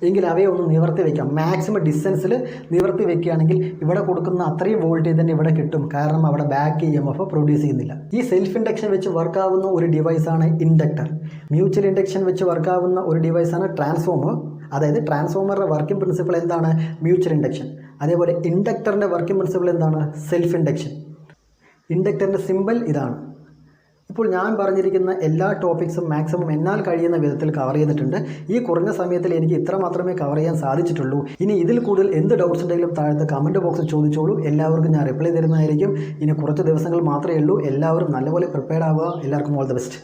എങ്കിൽ അവയെ ഒന്ന് നിവർത്തി വയ്ക്കാം. മാക്സിമം ഡിസ്റ്റൻസിൽ നിവർത്തി വെക്കുകയാണെങ്കിൽ ഇവിടെ കൊടുക്കുന്ന അത്രയും വോൾട്ടേജ് തന്നെ ഇവിടെ കിട്ടും. കാരണം അവിടെ back E M F produce ചെയ്യുന്നില്ല. ഈ സെൽഫ് ഇൻഡക്ഷൻ വെച്ച് വർക്കാവുന്ന ഒരു ഡിവൈസാണ് ഇൻഡക്ടർ. മ്യൂച്വൽ ഇൻഡക്ഷൻ വെച്ച് വർക്കാവുന്ന ഒരു ഡിവൈസാണ് ട്രാൻസ്ഫോമർ. അതായത് ട്രാൻസ്ഫോമറുടെ വർക്കിംഗ് പ്രിൻസിപ്പിൾ എന്താണ്? Mutual induction. അതേപോലെ ഇൻഡക്ടറിൻ്റെ വർക്കിംഗ് പ്രിൻസിപ്പിൾ എന്താണ്? Self induction. ഇൻഡക്ടറിൻ്റെ സിമ്പൽ ഇതാണ്. ഇപ്പോൾ ഞാൻ പറഞ്ഞിരിക്കുന്ന എല്ലാ ടോപ്പിക്സും മാക്സിമം എന്നാൽ കഴിയുന്ന വിധത്തിൽ കവർ ചെയ്തിട്ടുണ്ട്. ഈ കുറഞ്ഞ സമയത്തിൽ എനിക്ക് ഇത്ര മാത്രമേ കവർ ചെയ്യാൻ സാധിച്ചിട്ടുള്ളൂ. ഇനി ഇതിൽ കൂടുതൽ എന്ത് ഡൗട്ട്സ് ഉണ്ടെങ്കിലും താഴത്തെ കമൻറ്റ് ബോക്സിൽ ചോദിച്ചോളൂ. എല്ലാവർക്കും ഞാൻ റിപ്ലൈ തരുന്നതായിരിക്കും. ഇനി കുറച്ച് ദിവസങ്ങൾ മാത്രമേ ഉള്ളൂ. എല്ലാവരും നല്ലപോലെ പ്രിപ്പയർഡ് ആവുക. എല്ലാവർക്കും ഓൾ ദി ബെസ്റ്റ്.